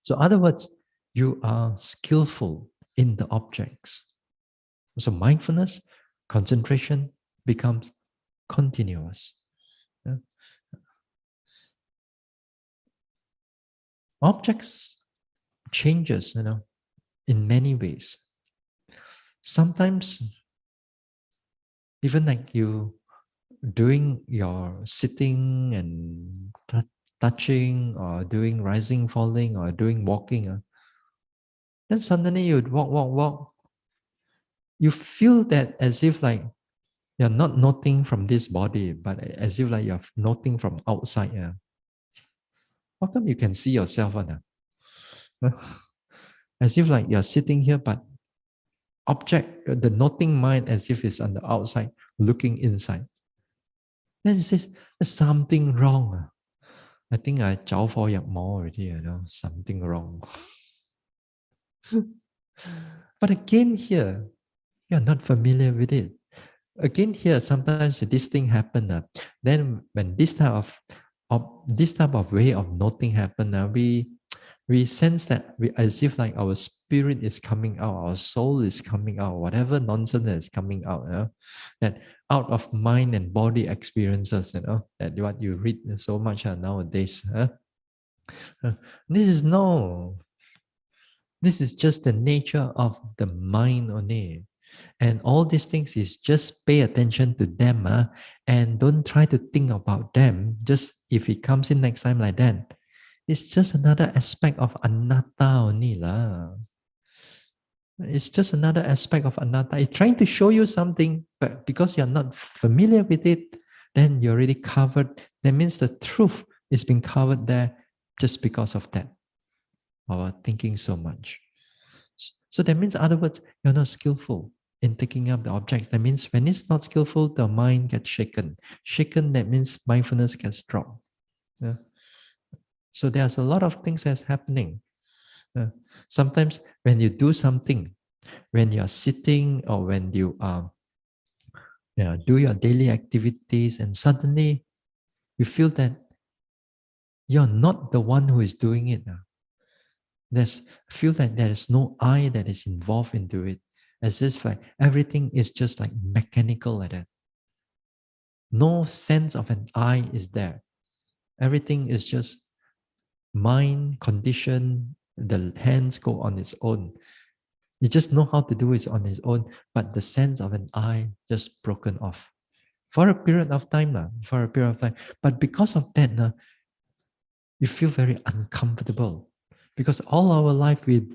So, in other words, you are skillful in the objects. So, mindfulness, concentration becomes continuous. Yeah? Objects changes, in many ways. Sometimes, even like you doing your sitting and touching or doing rising, falling or doing walking, then suddenly you'd walk. You feel that as if like you're not noting from this body, but as if like you're noting from outside. Yeah. How come you can see yourself? As if like you're sitting here, but the noting mind as if it's on the outside, looking inside. Then it says, there's something wrong. I think I chow for yak more already, something wrong. But again here, you're not familiar with it. Again here, sometimes this thing happen. Then when this type of way of noting happen, we sense that we as if like our spirit is coming out, our soul is coming out, whatever nonsense is coming out, that out of mind and body experiences, that what you read so much nowadays. Uh, this is no, this is just the nature of the mind only. And all these things is just pay attention to them, and don't try to think about them. Just if it comes in next time like that, it's just another aspect of anatta only lah. It's just another aspect of anatta. It's trying to show you something, but because you're not familiar with it, then you're already covered. That means the truth is being covered there just because of that. Our thinking so much. So that means, in other words, you're not skillful in taking up the objects. That means when it's not skillful, the mind gets shaken. Shaken, that means mindfulness gets dropped. Yeah. So there's a lot of things that's happening. Uh, Sometimes when you do something, when you're sitting or when you do your daily activities, and suddenly you feel that you're not the one who is doing it. There's feel like there is no I that is involved into it, as if like everything is just like mechanical like that. No sense of an I is there. Everything is just mind condition. The hands go on its own. You just know how to do it on its own, but the sense of an I just broken off for a period of time, for a period of time. But because of that, you feel very uncomfortable because all our life we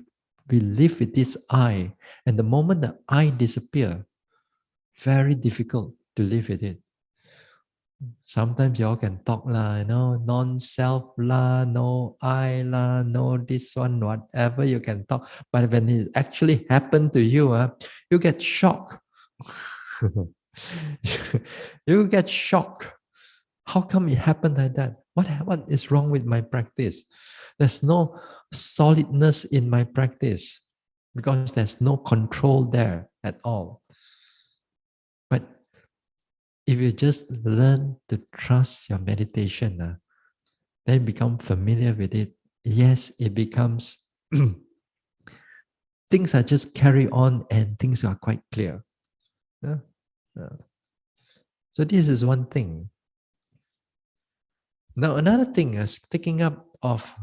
live with this I, and the moment the I disappear, very difficult to live with it. Sometimes y'all can talk lah, non-self lah, no I lah, no this one, whatever you can talk. But when it actually happened to you, you get shocked. You get shocked. How come it happened like that? What is wrong with my practice? There's no solidness in my practice because there's no control there at all. But if you just learn to trust your meditation, then become familiar with it, yes, it becomes things are just carry on and things are quite clear. Yeah? So this is one thing. Now another thing is taking up of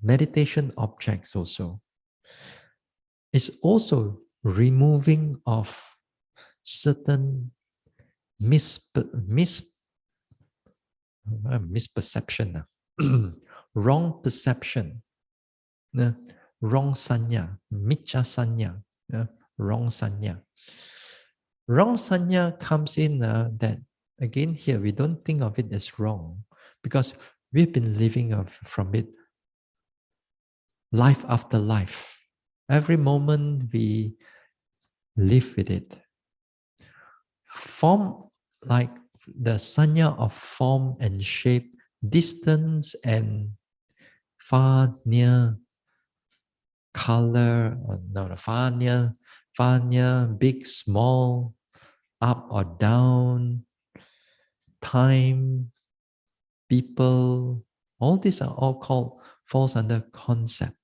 meditation objects also. It's also removing of certain misperception, wrong perception, wrong sanya, miccha sanya, wrong sanya. Wrong sanya comes in that, again here, we don't think of it as wrong because we've been living from it life after life. Every moment we live with it. Form, like the sanya of form and shape, distance and far near, color, no, far near, big, small, up or down, time, people, all these are all called, falls under concept.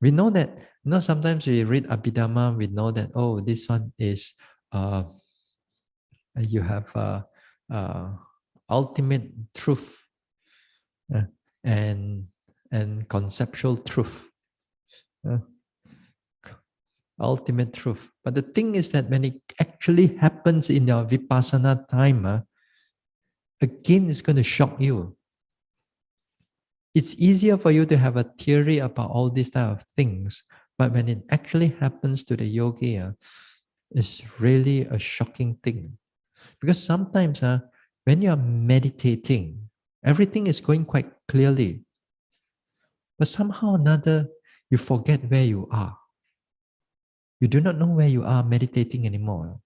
We know that, sometimes we read Abhidhamma, we know that, oh, this one is, you have ultimate truth and conceptual truth. Ultimate truth. But the thing is that when it actually happens in your vipassana time, again, it's going to shock you. It's easier for you to have a theory about all these type of things, but when it actually happens to the yogi, it's really a shocking thing. Because sometimes when you are meditating, everything is going quite clearly. But somehow or another, you forget where you are. You do not know where you are meditating anymore.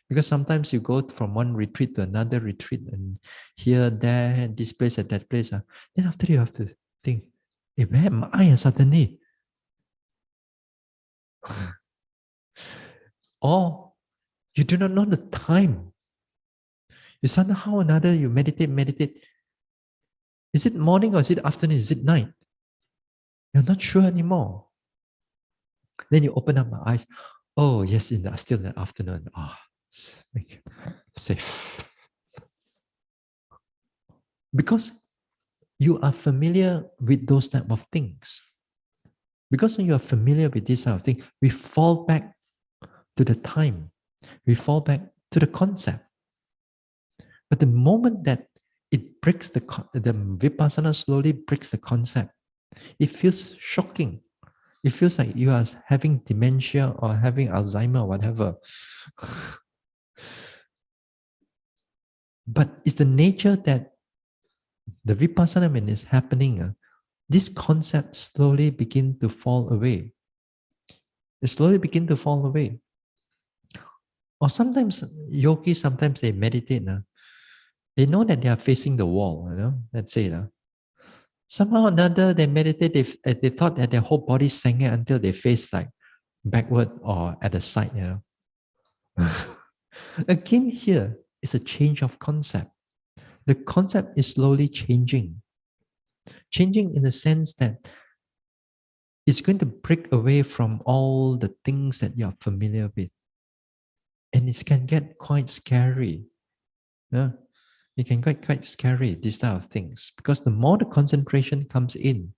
Because sometimes you go from one retreat to another retreat, and here, there, this place, and that place. Then after you have to think, hey, where am I suddenly? Or you do not know the time. You somehow or another, you meditate. Is it morning or is it afternoon? Is it night? You're not sure anymore. Then you open up my eyes. Oh, yes, still in the afternoon. Safe. Because you are familiar with those type of things. Because you are familiar with this type of thing, we fall back to the time. We fall back to the concept. But the moment that it breaks the vipassana slowly breaks the concept, it feels shocking. It feels like you are having dementia or having Alzheimer or whatever. But it's the nature that the vipassana, when it's happening, this concept slowly begin to fall away. It slowly begin to fall away. Or sometimes yogis, sometimes they meditate. They know that they are facing the wall. That's it. Somehow or another, they meditate. They thought that their whole body sank until they face like backward or at the side. Again, here is a change of concept. The concept is slowly changing. Changing in the sense that it's going to break away from all the things that you're familiar with. And it can get quite scary. It can get quite scary, these type of things. Because the more the concentration comes in,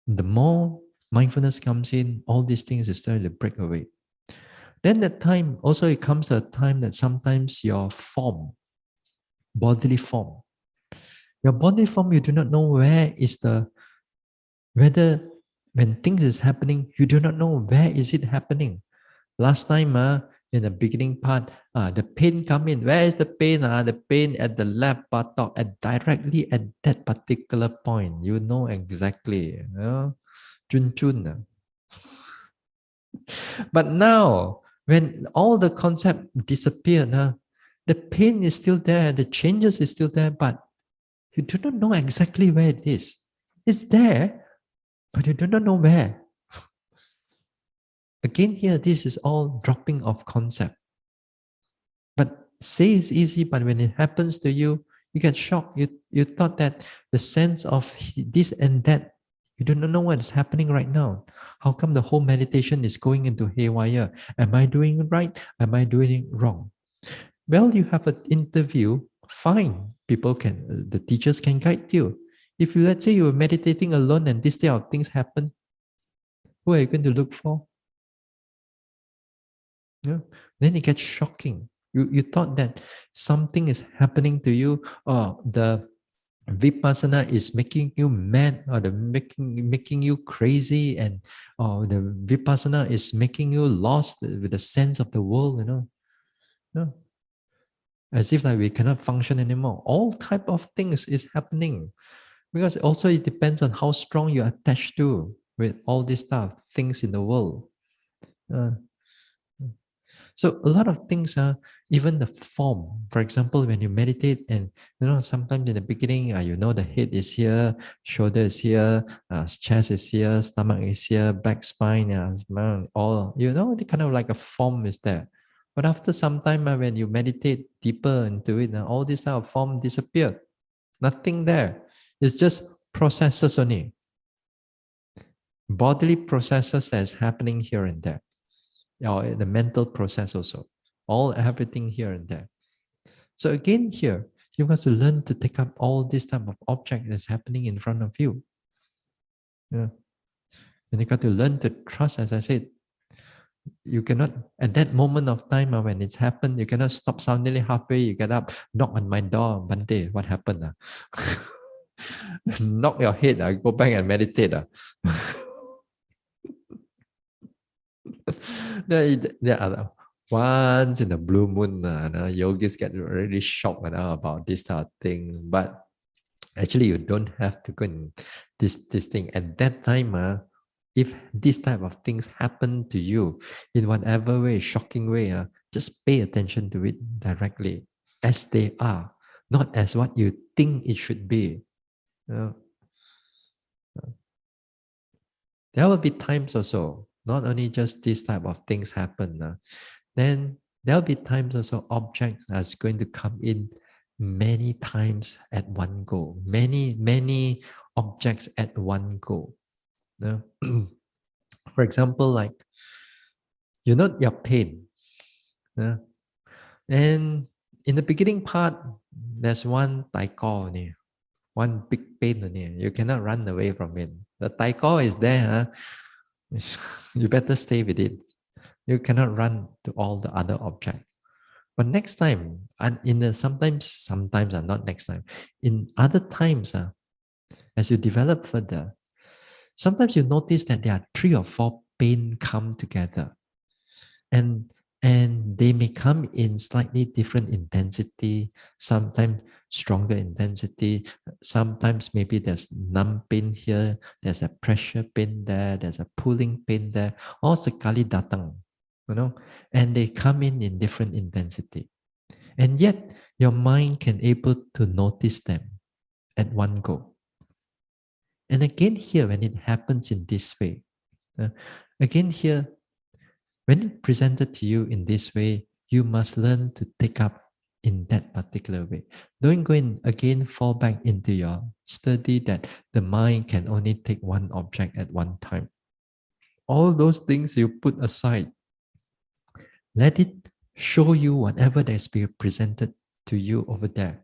the more mindfulness comes in, all these things is starting to break away. Then that time, also it comes to a time that sometimes your form, bodily form, your bodily form, you do not know whether when things is happening, you do not know where is it happening. Last time, in the beginning part, the pain come in. Where is the pain? The pain at the left buttock, directly at that particular point. You know exactly. Chun chun. But now, when all the concept disappeared, the pain is still there, the changes is still there, but you do not know exactly where it is. It's there, but you do not know where. Again, here, this is all dropping of concept. But say it's easy, but when it happens to you, you get shocked. You thought that the sense of this and that You do not know what is happening right now. How come the whole meditation is going into haywire? Am I doing it right? Am I doing it wrong? Well, you have an interview, fine. The teachers can guide you. If you, let's say you were meditating alone and this type of things happen, who are you going to look for? Yeah. Then it gets shocking. You thought that something is happening to you, or the vipassana is making you mad, or the making you crazy, and or the vipassana is making you lost with the sense of the world, Yeah. As if like we cannot function anymore. All type of things is happening because also it depends on how strong you're attached to with all these stuff things in the world. Uh, So a lot of things are even the form. For example, when you meditate, and sometimes in the beginning, the head is here, shoulder is here, chest is here, stomach is here, back spine, all the kind of like a form is there. But after some time, when you meditate deeper into it, all this type of form disappeared. Nothing there. It's just processes only. Bodily processes that's happening here and there, or the mental process also, everything here and there. So again here, you must learn to take up all this type of object that's happening in front of you. Yeah. And you got to learn to trust, as I said. You cannot, at that moment of time when it's happened, you cannot stop suddenly halfway, you get up, knock on my door, Bhante, what happened? Knock your head, go back and meditate. There are once in a blue moon, yogis get really shocked about this type of thing. But actually, you don't have to go in this thing. At that time, if this type of things happen to you in whatever way, shocking way, just pay attention to it directly as they are, not as what you think it should be. There will be times also, not only just this type of things happen. Then there'll be times also objects that's going to come in many times at one go. Many objects at one go. For example, like your pain. And in the beginning part, there's one taiko only, one big pain only. You cannot run away from it. The taiko is there. You better stay with it. You cannot run to all the other objects. But next time, and sometimes not next time. In other times, as you develop further, sometimes you notice that there are 3 or 4 pain come together, and they may come in slightly different intensity. Sometimes stronger intensity. Sometimes maybe there's numb pain here. There's a pressure pain there. There's a pulling pain there. All sekali datang, and they come in different intensity. And yet, your mind can able to notice them at one go. And again here, when it happens in this way, again here, when it presented to you in this way, you must learn to take up in that particular way. Don't go in again, fall back into your study that the mind can only take one object at one time. All those things you put aside. Let it show you whatever that's being presented to you over there.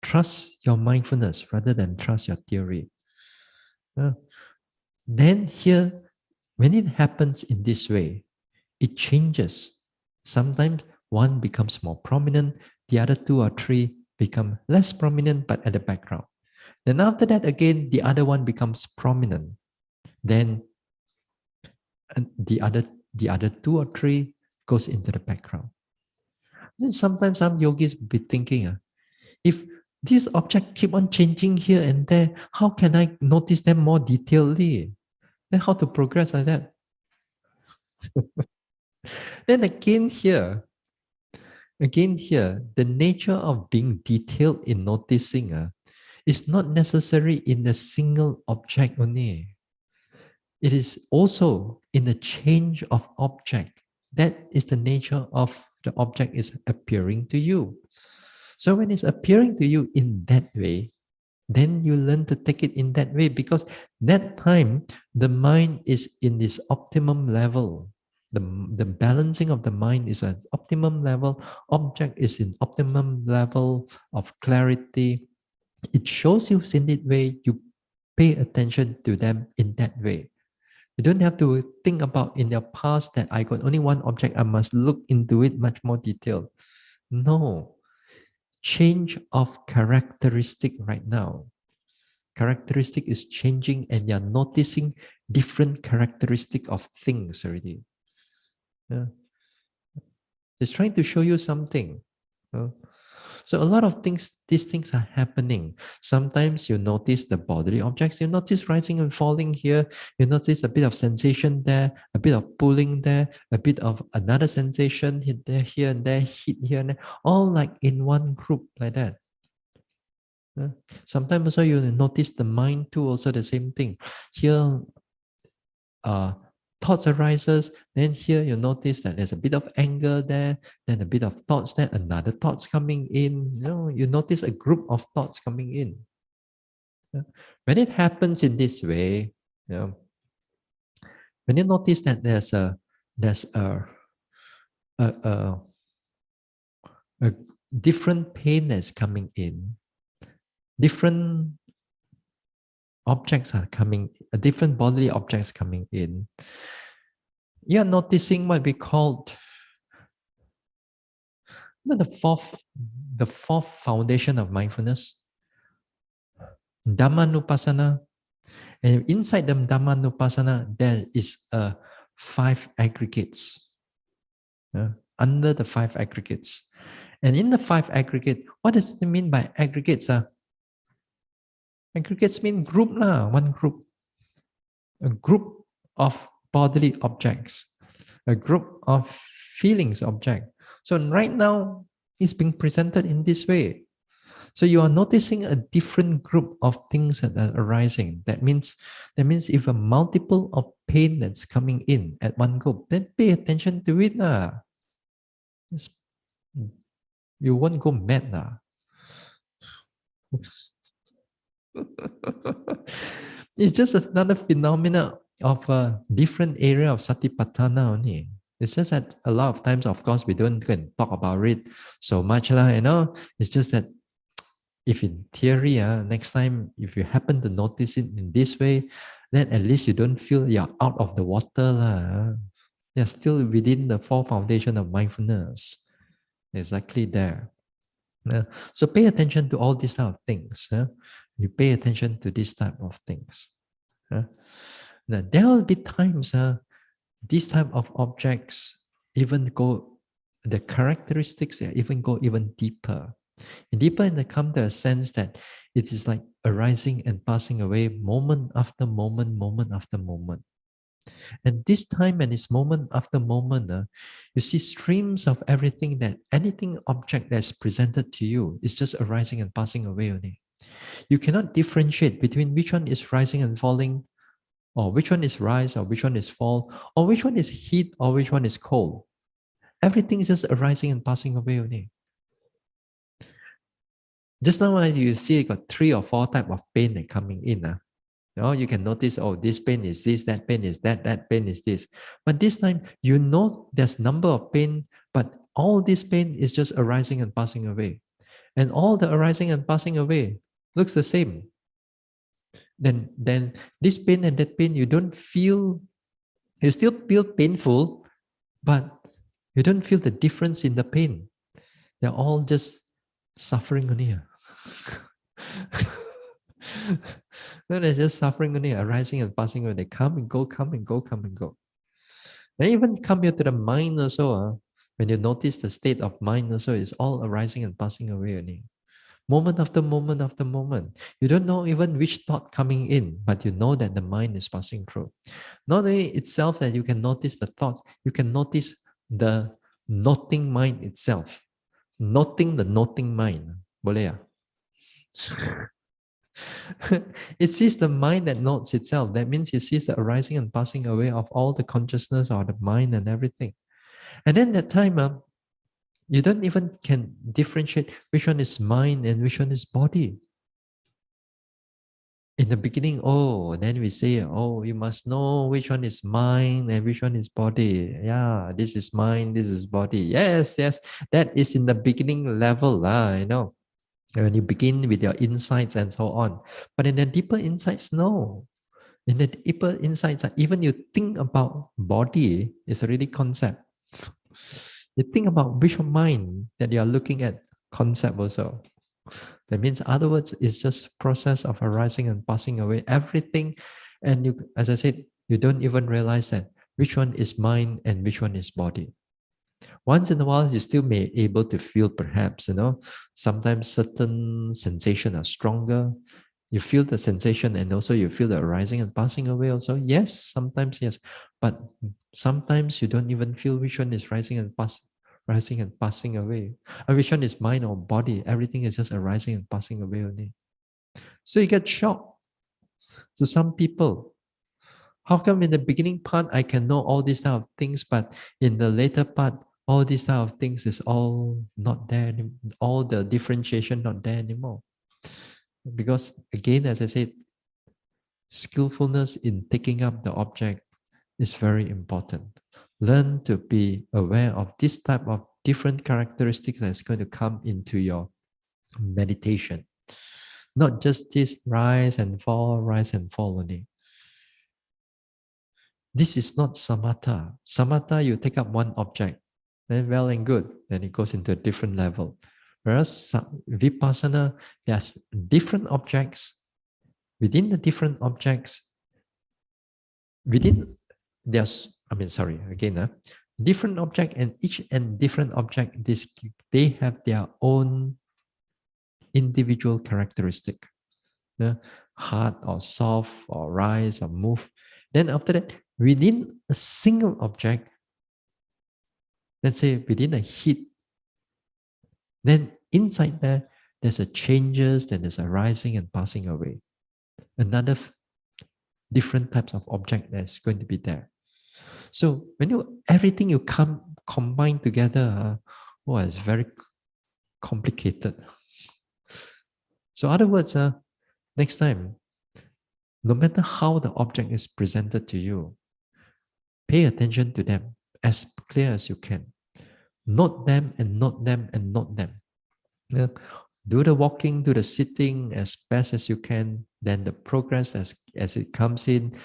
Trust your mindfulness rather than trust your theory. Then here, when it happens in this way, it changes. Sometimes one becomes more prominent, the other 2 or 3 become less prominent but at the background. Then after that, again, the other one becomes prominent. Then the other 2 or 3 goes into the background. Then sometimes some yogis be thinking, if this object keep on changing here and there, how can I notice them more detailedly? Then how to progress like that? Then again here, the nature of being detailed in noticing is not necessary in a single object only. It is also in the change of object. That is the nature of the object is appearing to you. So when it's appearing to you in that way, Then you learn to take it in that way, because that time the mind is in this optimum level. The balancing of the mind is at optimum level. Object is in optimum level of clarity. It shows you in that way. You pay attention to them in that way. You don't have to think about in your past that I got only one object, I must look into it much more detailed. No. Change of characteristic right now. Characteristic is changing and you're noticing different characteristic of things already. Yeah. It's trying to show you something. So a lot of things, these things are happening. Sometimes you notice the bodily objects, you notice rising and falling here, you notice a bit of sensation there, a bit of pulling there, a bit of another sensation here and there, hit here and there, all like in one group like that. Sometimes also you notice the mind too, also the same thing. Here, thoughts arises, then here you notice that there's a bit of anger there, then a bit of thoughts there, another thoughts coming in. You notice a group of thoughts coming in. When it happens in this way, when you notice that there's a different pain that's coming in, different objects are coming, different bodily objects coming in, you're noticing what we call the fourth foundation of mindfulness, Dhammanupassana. And inside the Dhammanupassana, there is five aggregates. Under the five aggregates. And in the five aggregate, what does it mean by aggregates? Aggregates mean group lah, one group. A group of bodily objects, a group of feelings object. So right now, it's being presented in this way. So you are noticing a different group of things that are arising. That means if a multiple of pain that's coming in at one group, then pay attention to it lah. You won't go mad lah. It's just another phenomena of a different area of satipatthana only. It's just that a lot of times, of course, we don't go and talk about it so much lah. It's just that if in theory, next time, if you happen to notice it in this way, then at least you don't feel you're out of the water lah. You're still within the four foundation of mindfulness. Exactly there. So pay attention to all these type of things. You pay attention to this type of things. Now, there will be times these type of objects even go, the characteristics even go even deeper. And deeper in the come to a sense that it is like arising and passing away moment after moment, moment after moment. And this time and it's moment after moment, you see streams of everything, that anything object that's presented to you is just arising and passing away only. You cannot differentiate between which one is rising and falling, or which one is rise, or which one is fall, or which one is heat, or which one is cold. Everything is just arising and passing away only. Just now you see you got 3 or 4 type of pain that coming in. You can notice, oh, this pain is this, that pain is that, that pain is this. But this time, you know there's number of pain, but all this pain is just arising and passing away. And all the arising and passing away looks the same. Then this pain and that pain, you don't feel, you still feel painful, but you don't feel the difference in the pain. They're all just suffering only. No, they're just suffering only, arising and passing away. They come and go, come and go, come and go. They even come here to the mind also. When you notice the state of mind also, it's all arising and passing away only. Moment after moment after moment. You don't know even which thought coming in, but you know that the mind is passing through. Not only itself that you can notice the thoughts, you can notice the noting mind itself. Noting the noting mind. Boleh ya? It sees the mind that notes itself. That means it sees the arising and passing away of all the consciousness or the mind and everything. And then that time, you don't even can differentiate which one is mind and which one is body. In the beginning, oh, then we say, oh, you must know which one is mind and which one is body. Yeah, this is mind, this is body. Yes, yes, that is in the beginning level, when you begin with your insights and so on. But in the deeper insights, no. In the deeper insights, even you think about body is already concept. You think about which mind that you are looking at, concept also. That means, other words, it's just process of arising and passing away. Everything, and you, as I said, you don't even realize that which one is mind and which one is body. Once in a while, you still may able to feel, perhaps, sometimes certain sensation are stronger. You feel the sensation, and also you feel the arising and passing away. Also, yes, sometimes yes, but sometimes you don't even feel which one is rising and passing away. And which one is mind or body? Everything is just arising and passing away only. So you get shocked. To some people, how come in the beginning part I can know all these type of things, but in the later part, all these type of things is all not there, all the differentiation not there anymore? Because again, as I said, skillfulness in taking up the object is very important. Learn to be aware of this type of different characteristics that's going to come into your meditation. Not just this rise and fall only. This is not samatha. Samatha, you take up one object, then well and good, then it goes into a different level. Whereas vipassana, there's different objects. Within the different objects, within there's, different object, and each and different object, they have their own individual characteristic. Hard or soft or rise or move. Then after that, within a single object, let's say within a heat, then inside there, there's a changes, then there's a rising and passing away. Another different types of object that's going to be there. So when everything you combine together, it's very complicated. So other words, next time, no matter how the object is presented to you, pay attention to them as clear as you can. Note them and note them and note them. Yeah. Do the walking, do the sitting as best as you can. Then the progress as it comes in,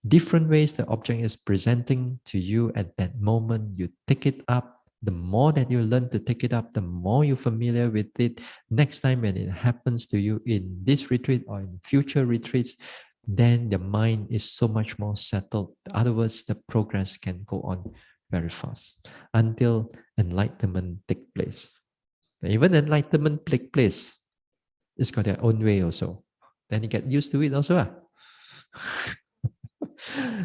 different ways the object is presenting to you at that moment. You take it up. The more that you learn to take it up, the more you're familiar with it. Next time when it happens to you in this retreat or in future retreats, then the mind is so much more settled. In other words, the progress can go on very fast until enlightenment takes place. Even enlightenment take place, it's got their own way also. Then you get used to it also.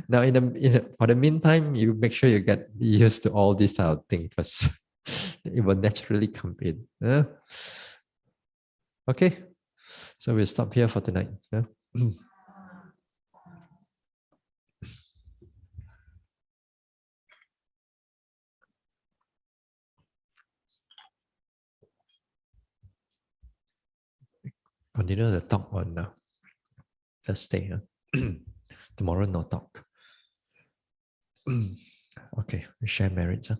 Now, for the meantime, you make sure you get used to all these type of things first. It will naturally come in. Okay, so we'll stop here for tonight. Continue the talk on Thursday. Tomorrow, no talk. Okay, we share merits.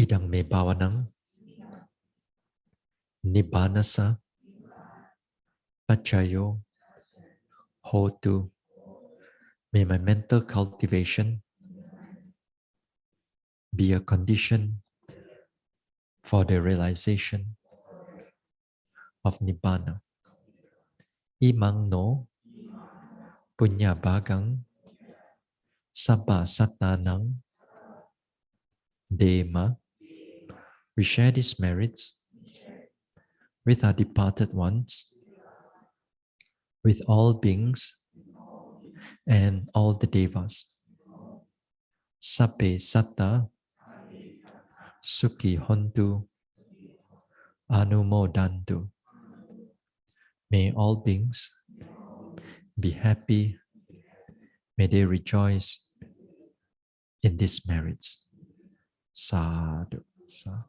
Idang me bhavanang nibbanasa pachayo hotu. May my mental cultivation be a condition for the realization of Nibbana. Imang no punya bagang sabba satanang dema. We share these merits with our departed ones, with all beings and all the devas. Sabbe satta sukhi hontu anumodantu. May all beings be happy. May they rejoice in these merits. Sadhu. Sadhu.